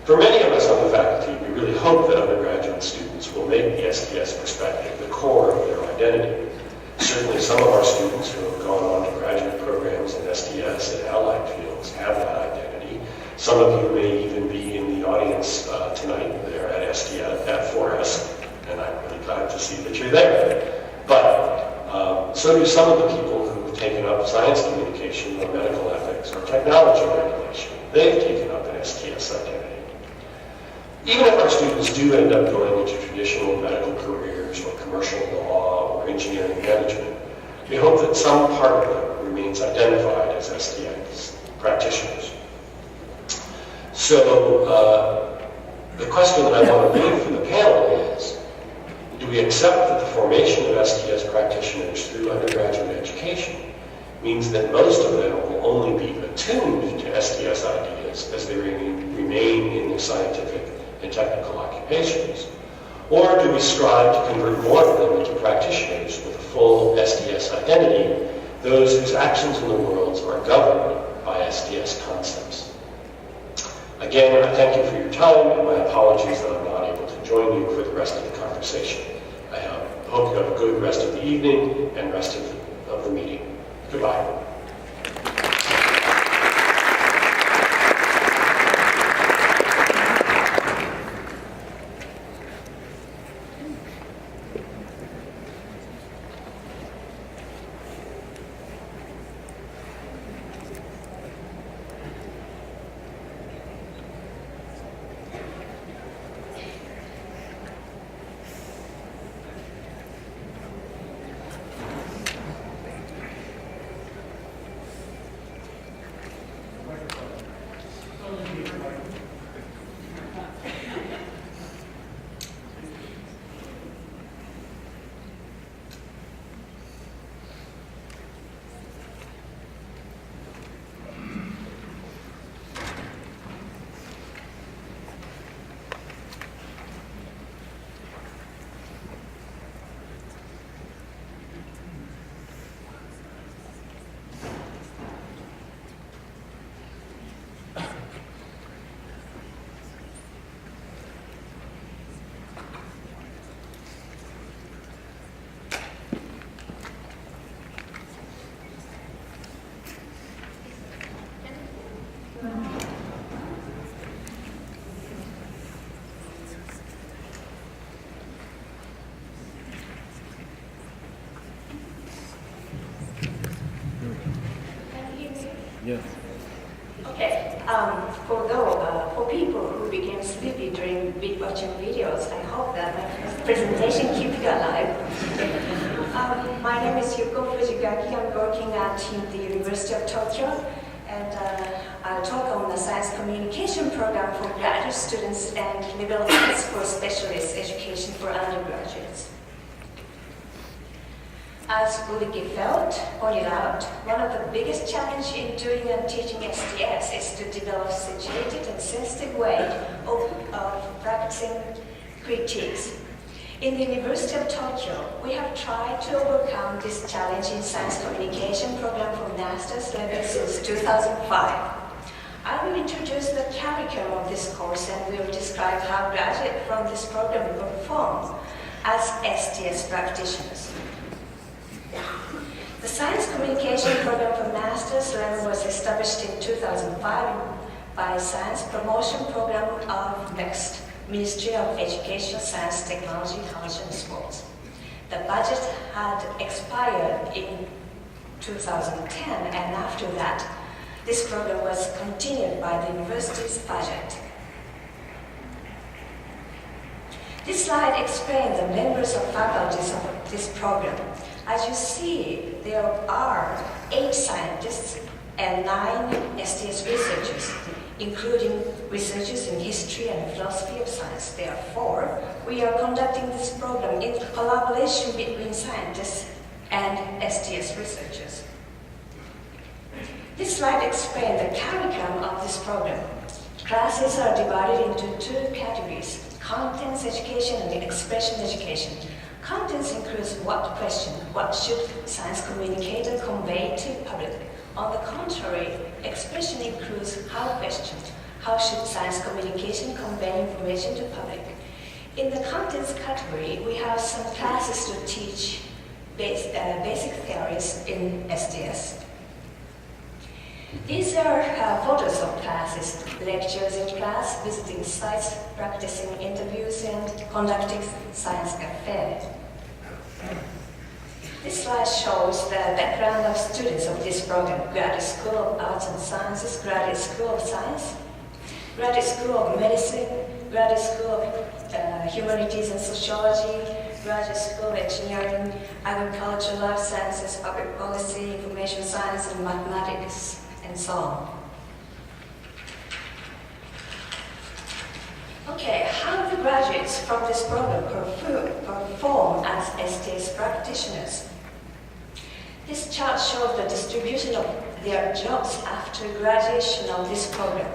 For many of us on the faculty, we really hope that undergraduate students will make the STS perspective the core of their identity. Certainly some of our students who have gone on to graduate programs in STS and allied fields have that identity. Some of you may even be in the audience tonight there at STS, at 4S, and I'm really glad to see that you're there. But so do some of the people who have taken up science communication or medical ethics or technology regulation. They've taken up an STS identity. Even if our students do end up going into traditional medical careers or commercial law or engineering management, we hope that some part of them remains identified as STS practitioners. So the question that I want to leave for the panel is, do we accept that the formation of STS practitioners through undergraduate education means that most of them will only be attuned to STS ideas as they remain in their scientific and technical occupations? Or do we strive to convert more of them into practitioners with a full STS identity, those whose actions in the world are governed by STS concepts? Again, I thank you for your time, and my apologies that I'm not able to join you for the rest of the conversation. I hope hope you have a good rest of the evening and rest of the meeting. Goodbye. Yeah. Okay, for people who became sleepy during watching videos, I hope that my presentation keeps you alive. My name is Yuko Fujigaki. I'm working at the University of Tokyo, and I'll talk on the science communication program for graduate students and developments for specialist education for undergraduates. As Ulrike Felt pointed out, one of the biggest challenges in doing and teaching STS is to develop a situated and sensitive way of practicing critiques. In the University of Tokyo, we have tried to overcome this challenge in science communication program for master's level since 2005. I will introduce the curriculum of this course and will describe how graduates from this program perform as STS practitioners. The Science Communication Program for Master's level was established in 2005 by Science Promotion Program of NEXT, Ministry of Education, Science, Technology, Culture and Sports. The budget had expired in 2010, and after that, this program was continued by the university's budget. This slide explains the members of faculties of this program. As you see, there are 8 scientists and 9 STS researchers, including researchers in history and philosophy of science. Therefore, we are conducting this program in collaboration between scientists and STS researchers. This slide explains the curriculum of this program. Classes are divided into 2 categories: contents education and expression education. Contents includes what should science communicator convey to public. On the contrary, expression includes how should science communication convey information to public. In the contents category, we have some classes to teach basic theories in STS. These are photos of classes, lectures in class, visiting sites, practicing interviews, and conducting science affairs. This slide shows the background of students of this program: Graduate School of Arts and Sciences, Graduate School of Science, Graduate School of Medicine, Graduate School of Humanities and Sociology, Graduate School of Engineering, Agriculture, Life Sciences, Public Policy, Information Science, and Mathematics, and so on. Okay, how do graduates from this program perform as STS practitioners? This chart shows the distribution of their jobs after graduation of this program.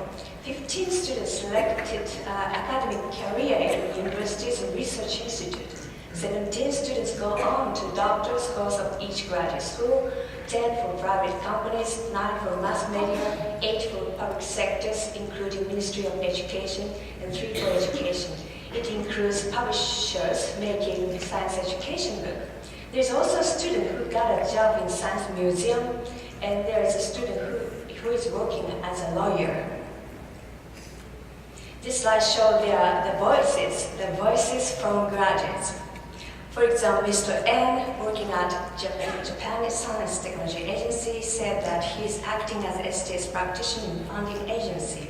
15 students selected academic career at universities and research institutes. 17 students go on to doctor's course of each graduate school, 10 for private companies, 9 for mass media, 8 for public sectors, including Ministry of Education, and 3 for education. It includes publishers making science education book. There's also a student who got a job in science museum, and there is a student who is working as a lawyer. This slide shows the voices from graduates. For example, Mr. N, working at Japanese Science Technology Agency, said that he is acting as an STS practitioner in funding agency.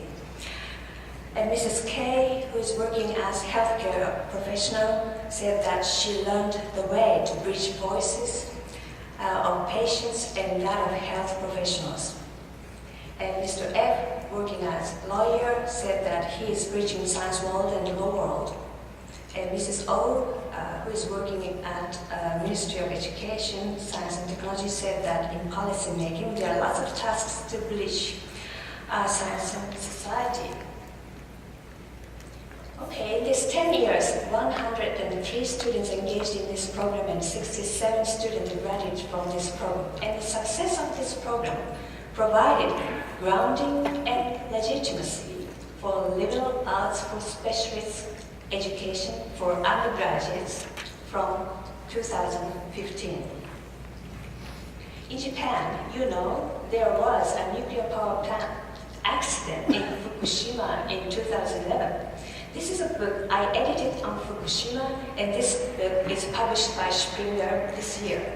And Mrs. K, who is working as healthcare professional, said that she learned the way to bridge voices of patients and that of health professionals. And Mr. F, working as lawyer, said that he is bridging science world and law world. And Mrs. O, who is working at Ministry of Education, Science and Technology, said that in policy making there are lots of tasks to bridge science and society. Okay, in these 10 years, 103 students engaged in this program and 67 students graduated from this program. And the success of this program provided grounding and legitimacy for liberal arts for specialist education for undergraduates from 2015. In Japan, there was a nuclear power plant accident in Fukushima in 2011. This is a book I edited on Fukushima, and this book is published by Springer this year.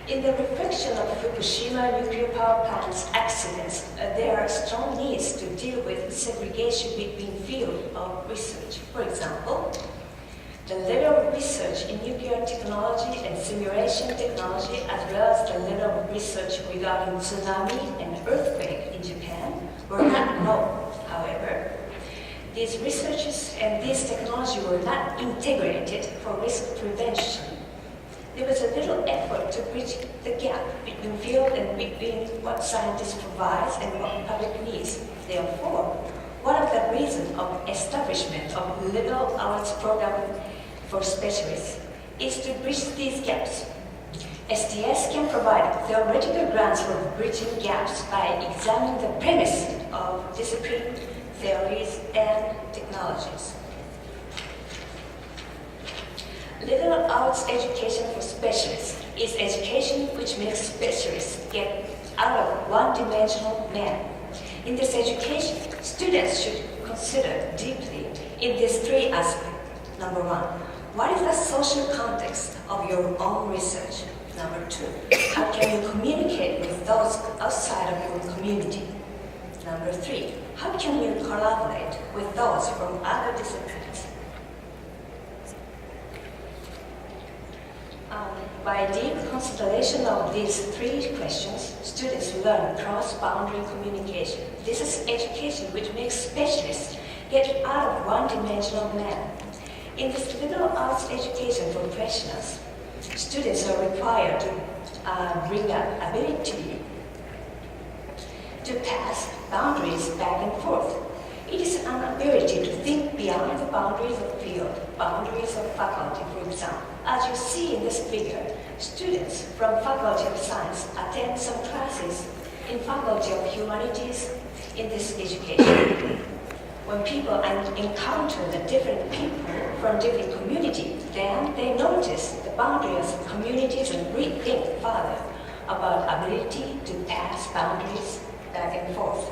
In the reflection of Fukushima nuclear power plant's accidents, there are strong needs to deal with segregation between fields of research. For example, the level of research in nuclear technology and simulation technology, as well as the level of research regarding tsunami and earthquake in Japan, were not known. However, these researches and this technology were not integrated for risk prevention. There was a little effort to bridge the gap between field and between what scientists provide and what public needs. Therefore, one of the reasons of establishment of liberal arts program for specialists is to bridge these gaps. STS can provide theoretical grants for bridging gaps by examining the premise of discipline, theories, and technologies. Liberal arts education for specialists is education which makes specialists get out of one-dimensional man. In this education, students should consider deeply in these three aspects. Number one, what is the social context of your own research? Number two, how can you communicate with those outside of your community? Number three, how can you collaborate with those from other disciplines? By deep consideration of these three questions, students learn cross-boundary communication. This is education which makes specialists get out of one-dimensional man. In this liberal arts education for professionals, students are required to bring up ability to pass boundaries back and forth. It is an ability to think beyond the boundaries of field, boundaries of faculty, for example. As you see in this figure, students from Faculty of Science attend some classes in Faculty of Humanities in this education. When people encounter the different people from different communities, then they notice the boundaries of communities and rethink further about ability to pass boundaries back and forth.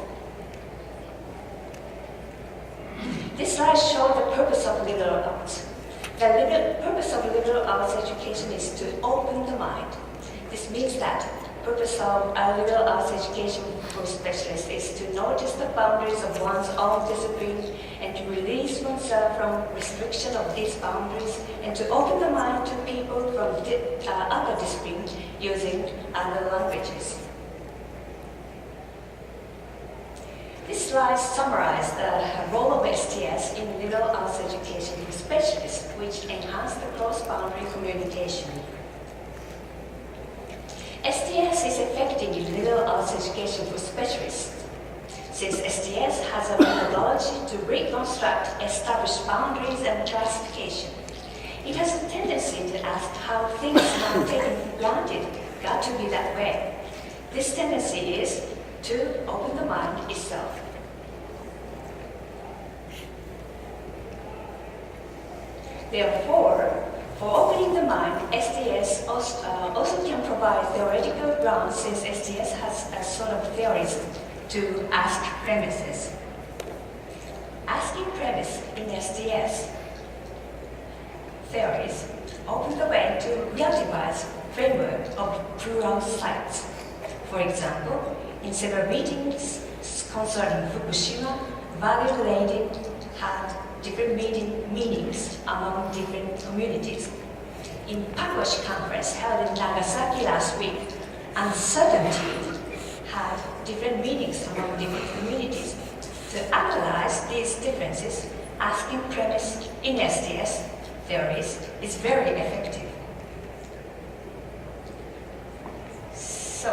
This slide shows the purpose of liberal arts. The purpose of liberal arts education is to open the mind. This means that the purpose of liberal arts education for specialists is to notice the boundaries of one's own discipline and to release oneself from restriction of these boundaries and to open the mind to people from other disciplines using other languages. This slide summarizes the role of STS in liberal arts education for specialists, which enhance the cross-boundary communication. STS is effective in liberal arts education for specialists, since STS has a methodology to reconstruct established boundaries and classification. It has a tendency to ask how things are taken for granted got to be that way. This tendency is to open the mind itself. Therefore, for opening the mind, STS also can provide theoretical grounds since STS has a sort of theories to ask premises. Asking premise in STS theories open the way to relativize framework of plural sites. For example, in several readings concerning Fukushima, value-related had different meanings among different communities. In Pagosh conference held in Nagasaki last week, uncertainty had different meanings among different communities. To analyze these differences, asking premise in STS theories is very effective. So,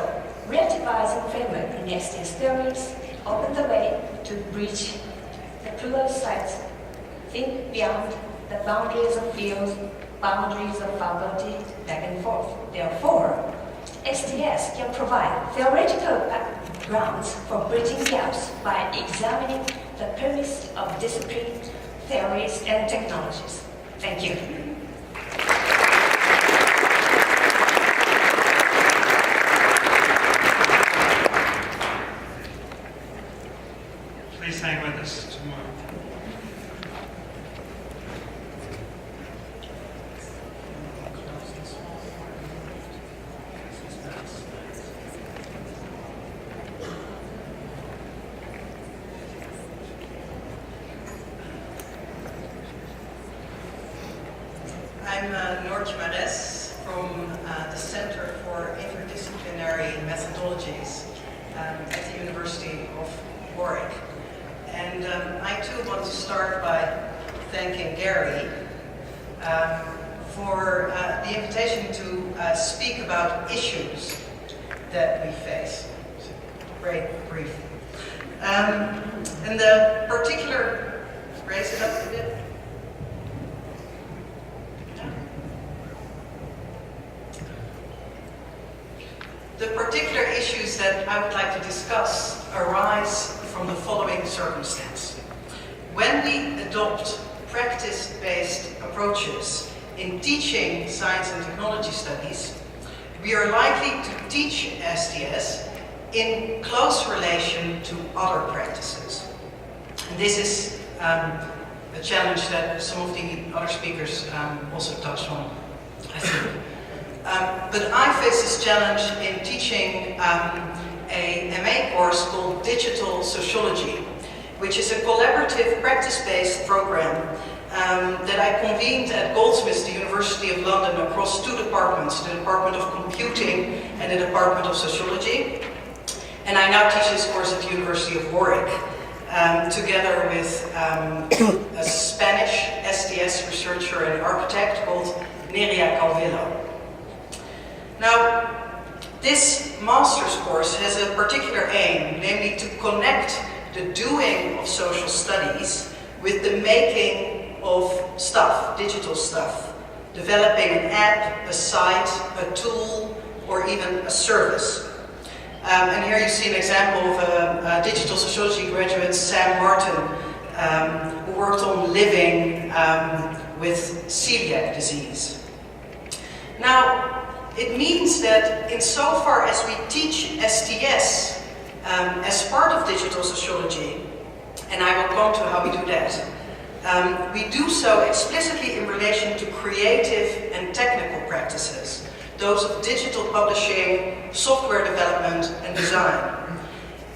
relativizing framework in STS theories open the way to breach the plural sites, think beyond the boundaries of fields, boundaries of faculty, back and forth. Therefore, STS can provide theoretical grounds for bridging gaps by examining the premise of discipline, theories, and technologies. Thank you. Please hang with us tomorrow. I'm Noortje Mares from the Center for Interdisciplinary Methodologies at the University of Warwick. And I too want to start by thanking Gary for the invitation to speak about issues that we face. Great brief. And the particular, raise it up a bit. The particular issues that I would like to discuss arise from the following circumstance. When we adopt practice-based approaches in teaching science and technology studies, we are likely to teach STS in close relation to other practices. And this is a challenge that some of the other speakers also touched on, I think. But I face this challenge in teaching a MA course called Digital Sociology, which is a collaborative practice-based program that I convened at Goldsmiths, the University of London, across two departments, the Department of Computing and the Department of Sociology. And I now teach this course at the University of Warwick, together with a Spanish STS researcher and architect called Neria Calvillo. Now, this master's course has a particular aim, namely to connect the doing of social studies with the making of stuff, digital stuff, developing an app, a site, a tool, or even a service. And here you see an example of a digital sociology graduate, Sam Martin, who worked on living with celiac disease. Now, it means that insofar as we teach STS as part of digital sociology, and I will come to how we do that, we do so explicitly in relation to creative and technical practices, those of digital publishing, software development, and design.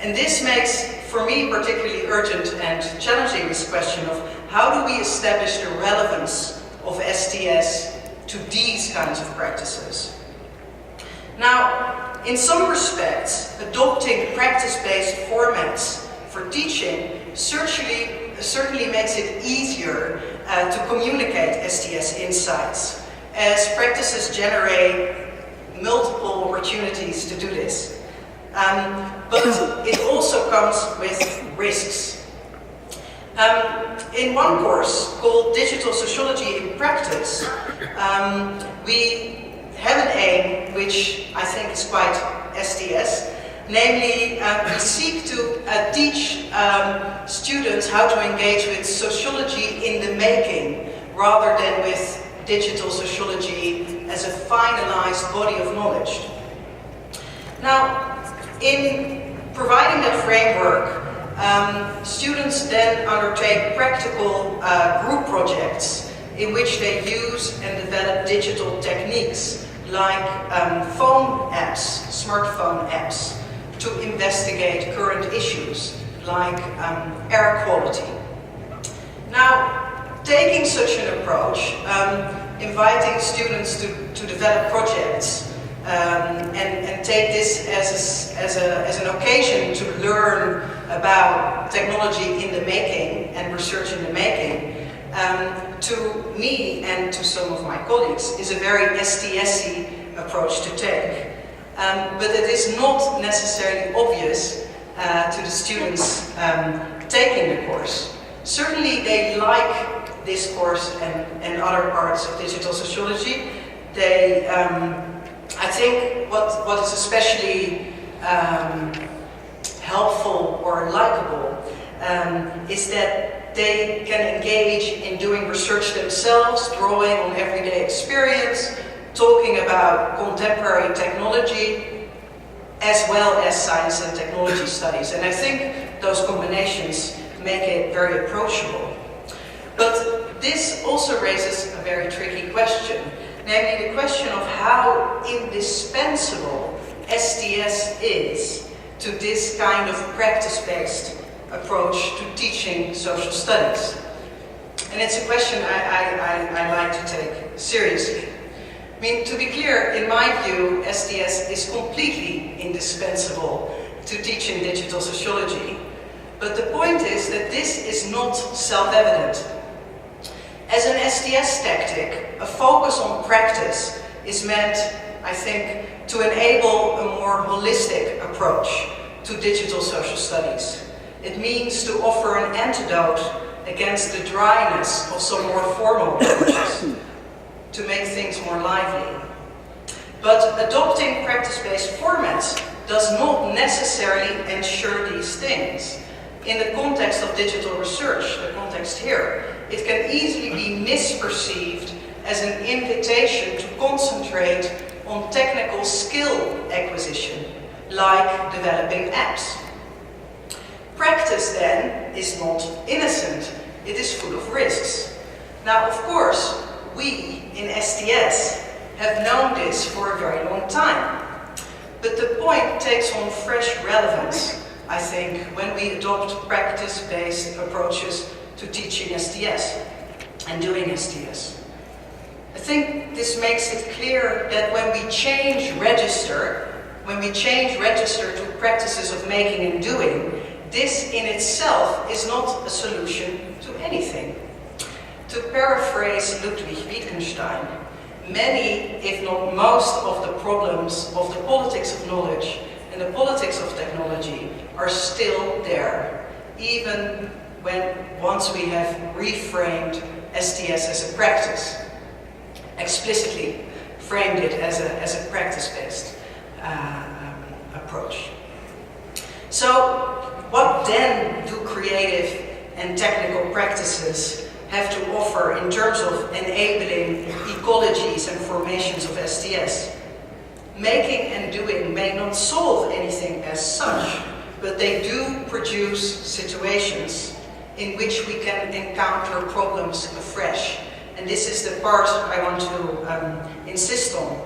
And this makes, for me, particularly urgent and challenging this question of how do we establish the relevance of STS to these kinds of practices. Now, in some respects, adopting practice-based formats for teaching certainly makes it easier to communicate STS insights, as practices generate multiple opportunities to do this. But it also comes with risks. In one course called Digital Sociology in Practice, we have an aim which I think is quite STS, namely we seek to teach students how to engage with sociology in the making rather than with digital sociology as a finalized body of knowledge. Now, in providing that framework, students then undertake practical group projects in which they use and develop digital techniques like phone apps, smartphone apps, to investigate current issues like air quality. Now, taking such an approach, inviting students to develop projects and take this as an occasion to learn about technology in the making and research in the making, to me and to some of my colleagues is a very STS-y approach to take. But it is not necessarily obvious to the students taking the course. Certainly they like this course and other parts of digital sociology. They, I think what is especially helpful or likable is that they can engage in doing research themselves, drawing on everyday experience, talking about contemporary technology, as well as science and technology studies. And I think those combinations make it very approachable. But this also raises a very tricky question, namely the question of how indispensable STS is to this kind of practice-based approach to teaching social studies. And it's a question I like to take seriously. I mean, to be clear, in my view, STS is completely indispensable to teaching digital sociology. But the point is that this is not self-evident. As an STS tactic, a focus on practice is meant, I think, to enable a more holistic approach to digital social studies. It means to offer an antidote against the dryness of some more formal approaches, to make things more lively. But adopting practice-based formats does not necessarily ensure these things. In the context of digital research, the context here, it can easily be misperceived as an invitation to concentrate on technical skill acquisition, like developing apps. Practice, then, is not innocent. It is full of risks. Now, of course, we in STS have known this for a very long time. But the point takes on fresh relevance, I think, when we adopt practice-based approaches to teaching STS and doing STS. I think this makes it clear that when we change register to practices of making and doing, this in itself is not a solution to anything. To paraphrase Ludwig Wittgenstein, many, if not most, of the problems of the politics of knowledge and the politics of technology are still there, even once we have reframed STS as a practice, explicitly framed it as a practice-based approach. So, what then do creative and technical practices have to offer in terms of enabling ecologies and formations of STS? Making and doing may not solve anything as such, but they do produce situations in which we can encounter problems afresh. And this is the part I want to insist on.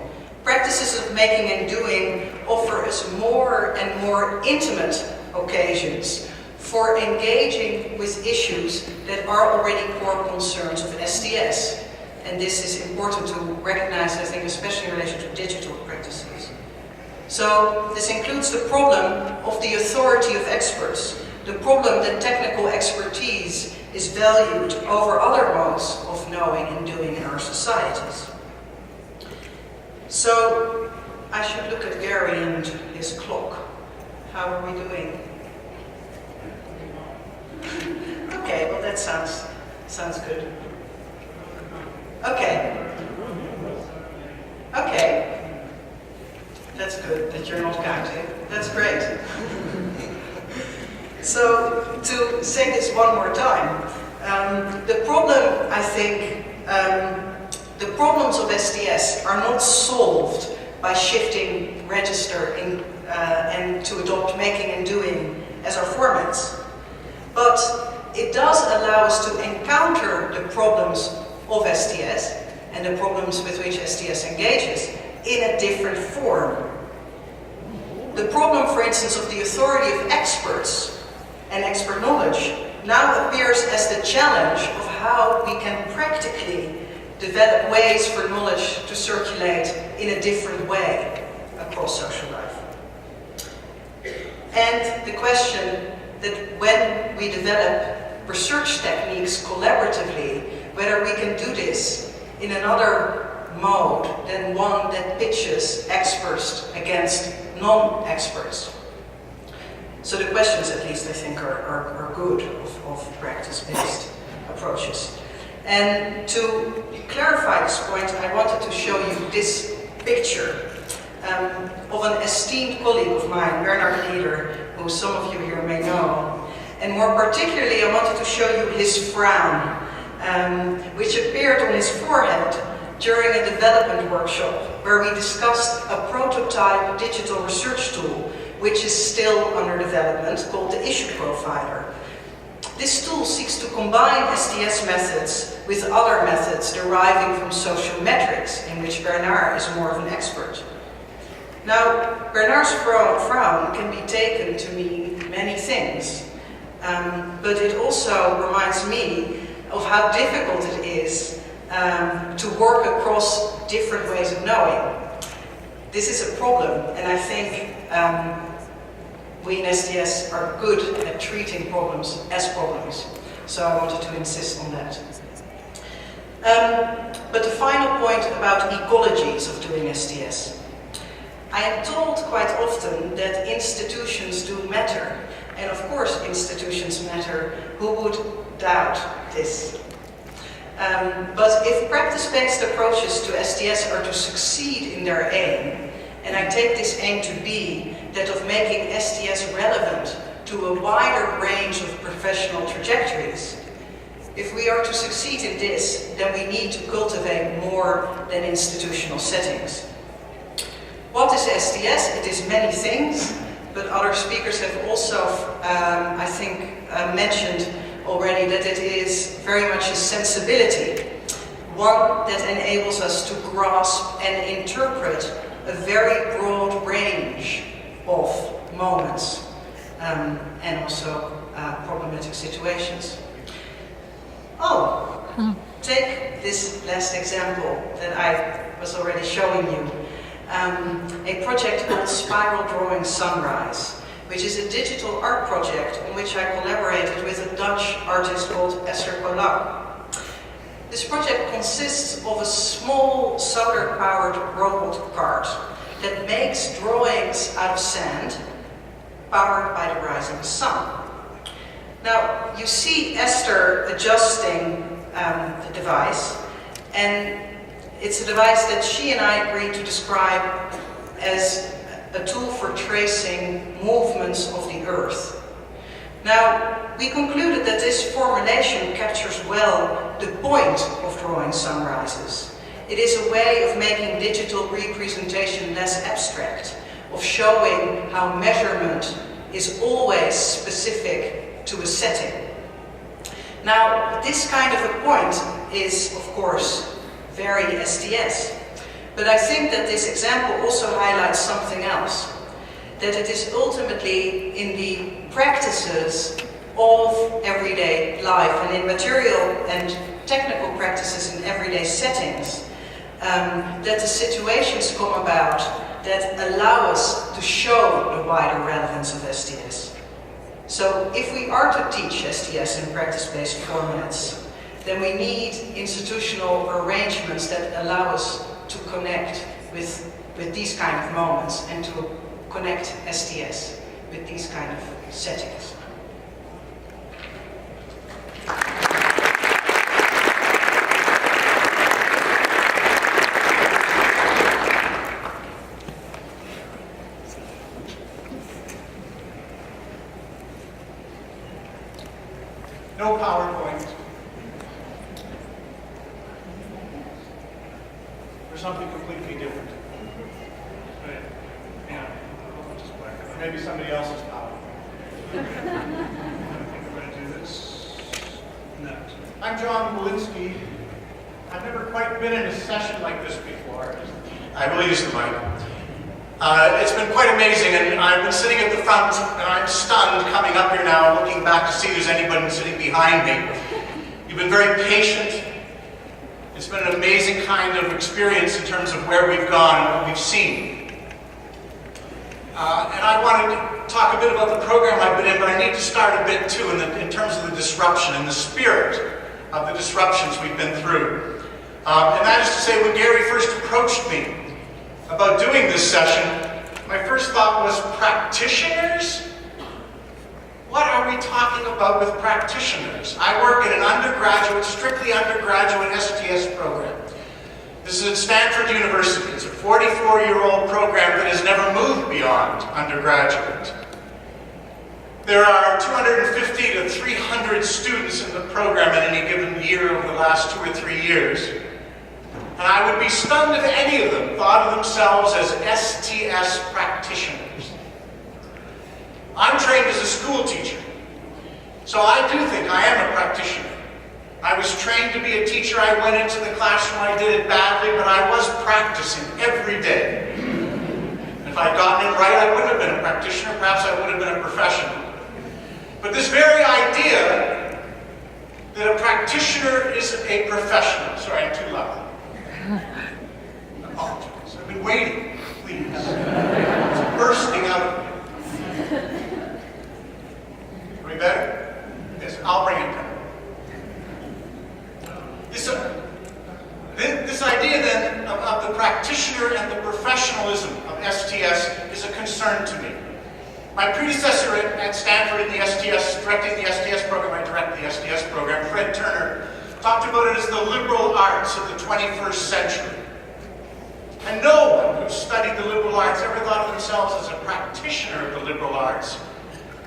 Practices of making and doing offer us more and more intimate occasions for engaging with issues that are already core concerns of STS. And this is important to recognize, I think, especially in relation to digital practices. So this includes the problem of the authority of experts, the problem that technical expertise is valued over other modes of knowing and doing in our societies. So I should look at Gary and his clock. How are we doing? Okay, well that sounds good. Okay. That's good that you're not counting. That's great. So, to say this one more time, the problem, I think, the problems of STS are not solved by shifting register and to adopt making and doing as our formats. But it does allow us to encounter the problems of STS and the problems with which STS engages in a different form. The problem, for instance, of the authority of experts and expert knowledge now appears as the challenge of how we can practically develop ways for knowledge to circulate in a different way across social life. And the question that when we develop research techniques collaboratively, whether we can do this in another mode than one that pitches experts against non-experts. So the questions, at least, I think are good of practice-based approaches. And to clarify this point, I wanted to show you this picture of an esteemed colleague of mine, Bernard Lieder, who some of you here may know. And more particularly, I wanted to show you his frown, which appeared on his forehead during a development workshop where we discussed a prototype digital research tool which is still under development, called the Issue Profiler. This tool seeks to combine STS methods with other methods deriving from social metrics, in which Bernard is more of an expert. Now, Bernard's frown can be taken to mean many things, but it also reminds me of how difficult it is to work across different ways of knowing. This is a problem, and I think we in STS are good at treating problems as problems. So I wanted to insist on that. But the final point about ecologies of doing STS. I am told quite often that institutions do matter. And of course institutions matter. Who would doubt this? But if practice-based approaches to STS are to succeed in their aim, and I take this aim to be that of making STS relevant to a wider range of professional trajectories, if we are to succeed in this, then we need to cultivate more than institutional settings. What is STS? It is many things, but other speakers have also, I think, mentioned already that it is very much a sensibility, one that enables us to grasp and interpret a very broad range of moments and also problematic situations. Take this last example that I was already showing you. A project called Spiral Drawing Sunrise, which is a digital art project on which I collaborated with a Dutch artist called Esther Colau. This project consists of a small solar-powered robot cart that makes drawings out of sand, powered by the rising sun. Now, you see Esther adjusting the device, and it's a device that she and I agreed to describe as a tool for tracing movements of the Earth. Now, we concluded that this formulation captures well the point of drawing sunrises. It is a way of making digital representation less abstract, of showing how measurement is always specific to a setting. Now, this kind of a point is, of course, very STS. But I think that this example also highlights something else, that it is ultimately in the practices of everyday life and in material and technical practices in everyday settings that the situations come about that allow us to show the wider relevance of STS. So if we are to teach STS in practice-based formats, then we need institutional arrangements that allow us to connect with these kind of moments and to connect STS with these kind of settings. No PowerPoint. maybe somebody else's PowerPoint. I think we're going to do this. No. I'm John Walensky. I've never quite been in a session like this before. I will use the mic. It's been quite amazing, and I've been sitting at the front, and I'm stunned coming up here now, looking back to see if there's anybody sitting behind me. You've been very patient. It's been an amazing kind of experience in terms of where we've gone and what we've seen. And I wanted to talk a bit about the program I've been in, but I need to start a bit too in terms of the disruption and the spirit of the disruptions we've been through. And that is to say, when Gary first approached me about doing this session, my first thought was, practitioners? What are we talking about with practitioners? I work in an undergraduate, strictly undergraduate STS program. This is at Stanford University. It's a 44-year-old program that has never moved beyond undergraduate. There are 250 to 300 students in the program in any given year over the last 2 or 3 years. And I would be stunned if any of them thought of themselves as STS practitioners. I'm trained as a school teacher, so I do think I am a practitioner. I was trained to be a teacher. I went into the classroom. I did it badly, but I was practicing every day. And if I'd gotten it right, I wouldn't have been a practitioner. Perhaps I would have been a professional. But this very idea that a practitioner is a professional. Sorry, I'm too loud. Apologies. I've been waiting, please. It's bursting out of me. Are we better? Yes, I'll bring it down. This idea then of the practitioner and the professionalism of STS is a concern to me. My predecessor at Stanford in the STS, directing the STS program, I direct the STS program, Fred Turner, talked about it as the liberal arts of the 21st century. And no one who studied the liberal arts ever thought of themselves as a practitioner of the liberal arts.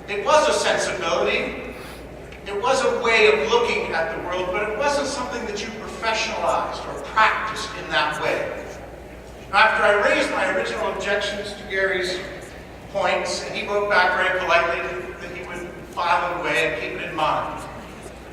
It was a sensibility. It was a way of looking at the world, but it wasn't something that you professionalized or practiced in that way. After I raised my original objections to Gary's points, and he wrote back very politely that he would file it away and keep it in mind,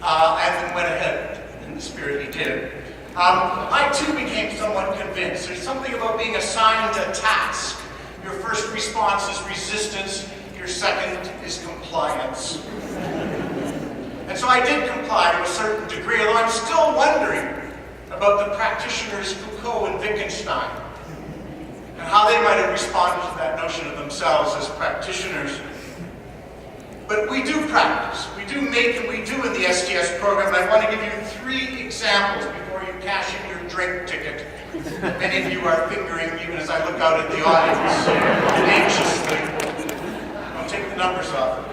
and then went ahead in the spirit he did. I too became somewhat convinced. There's something about being assigned a task. Your first response is resistance, your second is compliance. And so I did comply to a certain degree, although I'm still wondering about the practitioners Foucault and Wittgenstein, and how they might have responded to that notion of themselves as practitioners. But we do practice, we do make, and we do in the STS program. I want to give you 3 examples before you cash in your drink ticket. Many of you are fingering even as I look out at the audience anxiously. I'll take the numbers off.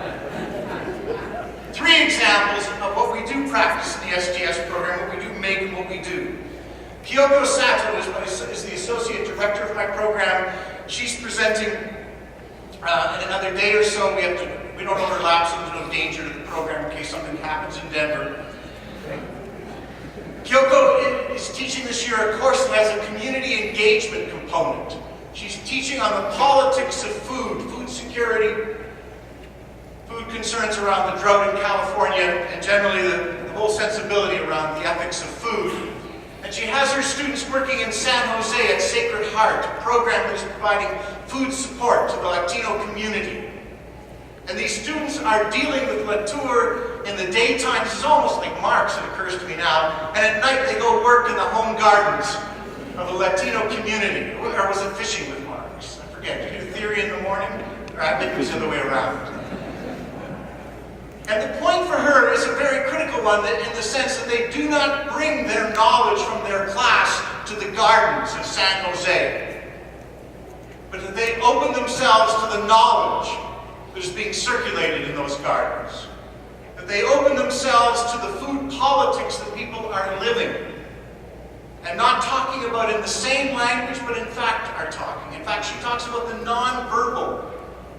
3 examples of what we do practice in the STS program, what we do make, and what we do. Kyoko Sato is the associate director of my program. She's presenting in another day or so. We don't overlap, so there's no danger to the program in case something happens in Denver. Kyoko is teaching this year a course that has a community engagement component. She's teaching on the politics of food, food security, food concerns around the drought in California, and generally the whole sensibility around the ethics of food. And she has her students working in San Jose at Sacred Heart, a program that is providing food support to the Latino community. And these students are dealing with Latour in the daytime. This is almost like Marx, it occurs to me now. And at night they go work in the home gardens of the Latino community. Or was it fishing with Marx? I forget. Did you do theory in the morning? Or I think it was the other way around. And the point for her is a very critical one, that in the sense that they do not bring their knowledge from their class to the gardens of San Jose, but that they open themselves to the knowledge that is being circulated in those gardens. That they open themselves to the food politics that people are living, and not talking about in the same language, but in fact are talking. In fact, she talks about the non-verbal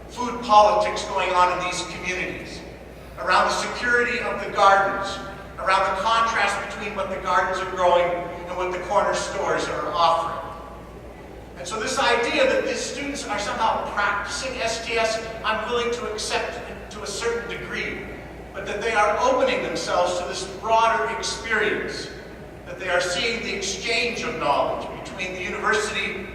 food politics going on in these communities, around the security of the gardens, around the contrast between what the gardens are growing and what the corner stores are offering. And so this idea that these students are somehow practicing STS STS, I'm willing to accept to a certain degree, but that they are opening themselves to this broader experience, that they are seeing the exchange of knowledge between the university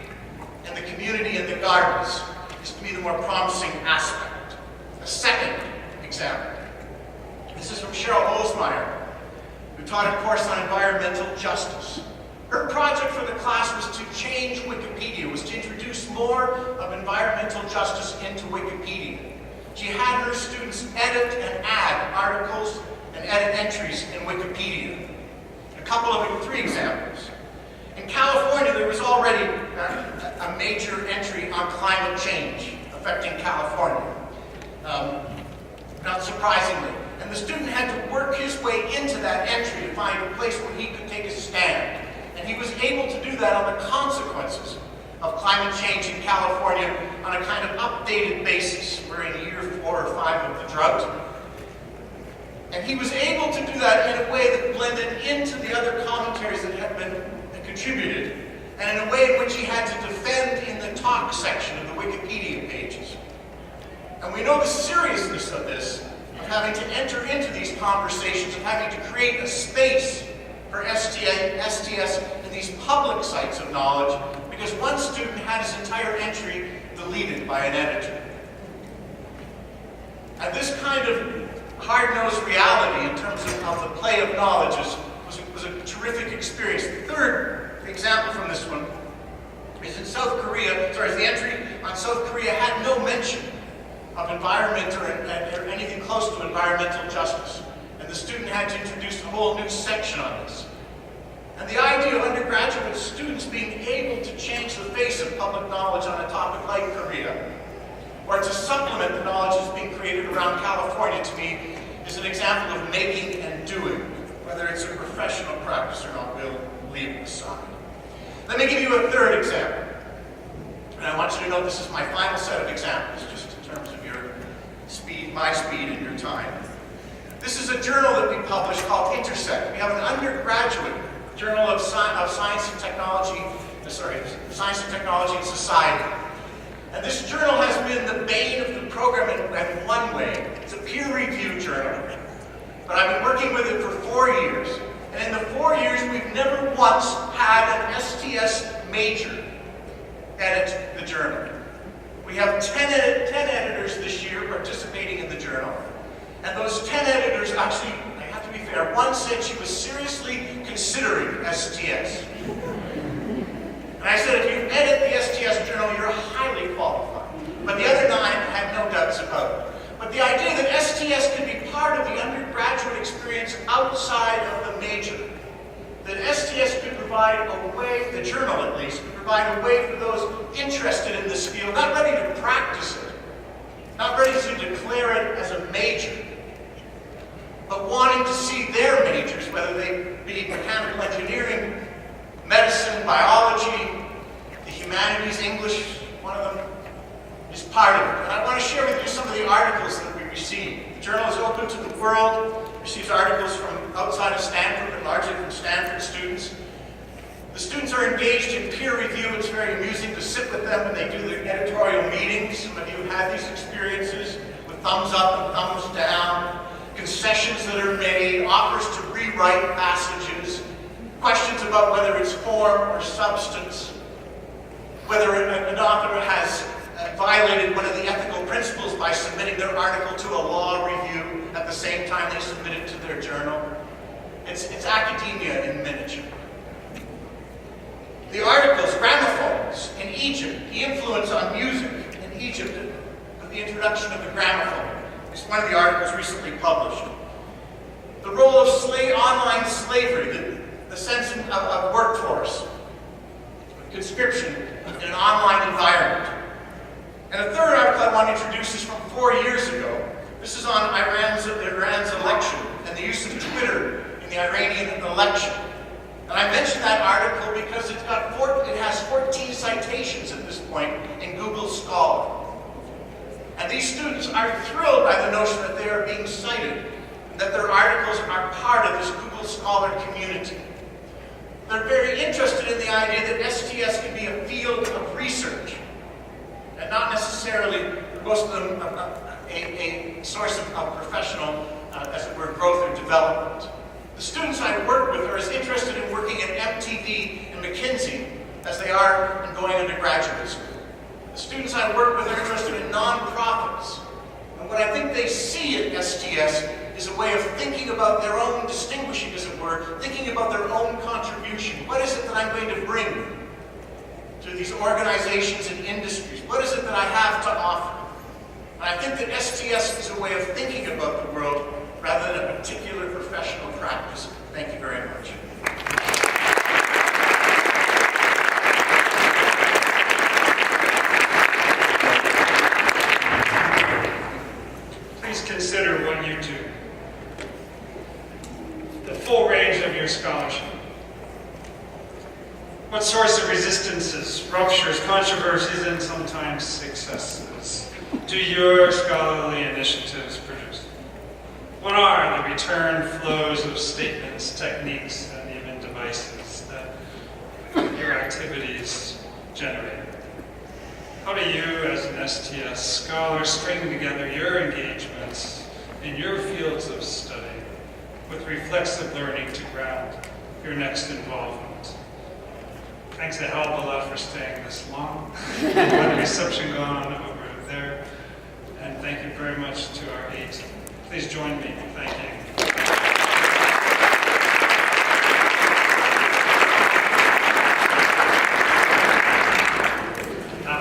and the community and the gardens is to me the more promising aspect. A second example. This is from Cheryl Holzmeyer, who taught a course on environmental justice. Her project for the class was to change Wikipedia, was to introduce more of environmental justice into Wikipedia. She had her students edit and add articles and edit entries in Wikipedia. Three examples. In California, there was already a major entry on climate change affecting California, not surprisingly. And the student had to work his way into that entry to find a place where he could take a stand. And he was able to do that on the consequences of climate change in California on a kind of updated basis. We're in year 4 or 5 of the drought. And he was able to do that in a way that blended into the other commentaries that had been contributed, and in a way in which he had to defend in the talk section of the Wikipedia pages. And we know the seriousness of this, of having to enter into these conversations, of having to create a space for STS in these public sites of knowledge, because one student had his entire entry deleted by an editor. And this kind of hard-nosed reality in terms of the play of knowledge was a terrific experience. The third example from this one is in South Korea. The entry on South Korea had no mention of environment or anything close to environmental justice. And the student had to introduce a whole new section on this. And the idea of undergraduate students being able to change the face of public knowledge on a topic like Korea, or to supplement the knowledge that's being created around California, to me, is an example of making and doing. Whether it's a professional practice or not, we'll leave it aside. Let me give you a third example. And I want you to know this is my final set of examples, just in terms of your speed, my speed, and your time. This is a journal that we publish called Intersect. We have an undergraduate journal of Science and Technology, Science and Technology and Society. And this journal has been the bane of the program in one way. It's a peer-reviewed journal. But I've been working with it for 4 years. And in the 4 years, we've never once had an STS major edit the journal. We have 10 editors this year participating in the journal. And those 10 editors, actually, I have to be fair, one said she was seriously considering STS. And I said, if you edit the STS journal, you're highly qualified. But the other 9 had no doubts about it. But the idea that STS can be part of the undergraduate experience outside of the major, that STS could provide a way, the journal at least, could provide a way for those interested in this field, not ready to practice it, not ready to declare it as a major, but wanting to see their majors, whether they be mechanical engineering, medicine, biology, the humanities, English, one of them is part of it. And I want to share with you some of the articles that we receive. The journal is open to the world, receives articles from outside of Stanford, but largely from Stanford students. The students are engaged in peer review. It's very amusing to sit with them when they do their editorial meetings. Some of you have had these experiences with thumbs up and thumbs down, concessions that are made, offers to rewrite passages, questions about whether it's form or substance, whether an author has violated one of the ethical principles by submitting their article to a law review at the same time they submit it to their journal. It's academia in miniature. The articles, gramophones in Egypt, the influence on music in Egypt with the introduction of the gramophone. It's one of the articles recently published. The role of online slavery, the sense of workforce, conscription in an online environment. And a third article I want to introduce is from 4 years ago. This is on Iran's election and the use of Twitter in the Iranian election. And I mention that article because it has 14 citations at this point in Google Scholar. And these students are thrilled by the notion that they are being cited, and that their articles are part of this Google Scholar community. They're very interested in the idea that STS can be a field of research, and not necessarily most of them a source of professional, as it were, growth or development. The students I work with are as interested in working at MTV and McKinsey as they are in going into graduate school. The students I work with are interested in nonprofits. And what I think they see at STS is a way of thinking about their own distinguishing, as it were, thinking about their own contribution. What is it that I'm going to bring to these organizations and industries? What is it that I have to offer? And I think that STS is a way of thinking about the world rather than a particular professional practice. Thank you very much. Please consider what you do. The full range of your scholarship. What sorts of resistances, ruptures, controversies, and sometimes successes do your scholarly initiatives produce? What are the return flows of statements, techniques, and even devices that your activities generate? How do you, as an STS scholar, string together your engagements in your fields of study with reflexive learning to ground your next involvement? Thanks to Helbala for staying this long. Got the reception going over there. And thank you very much to our 8. Please join me in thanking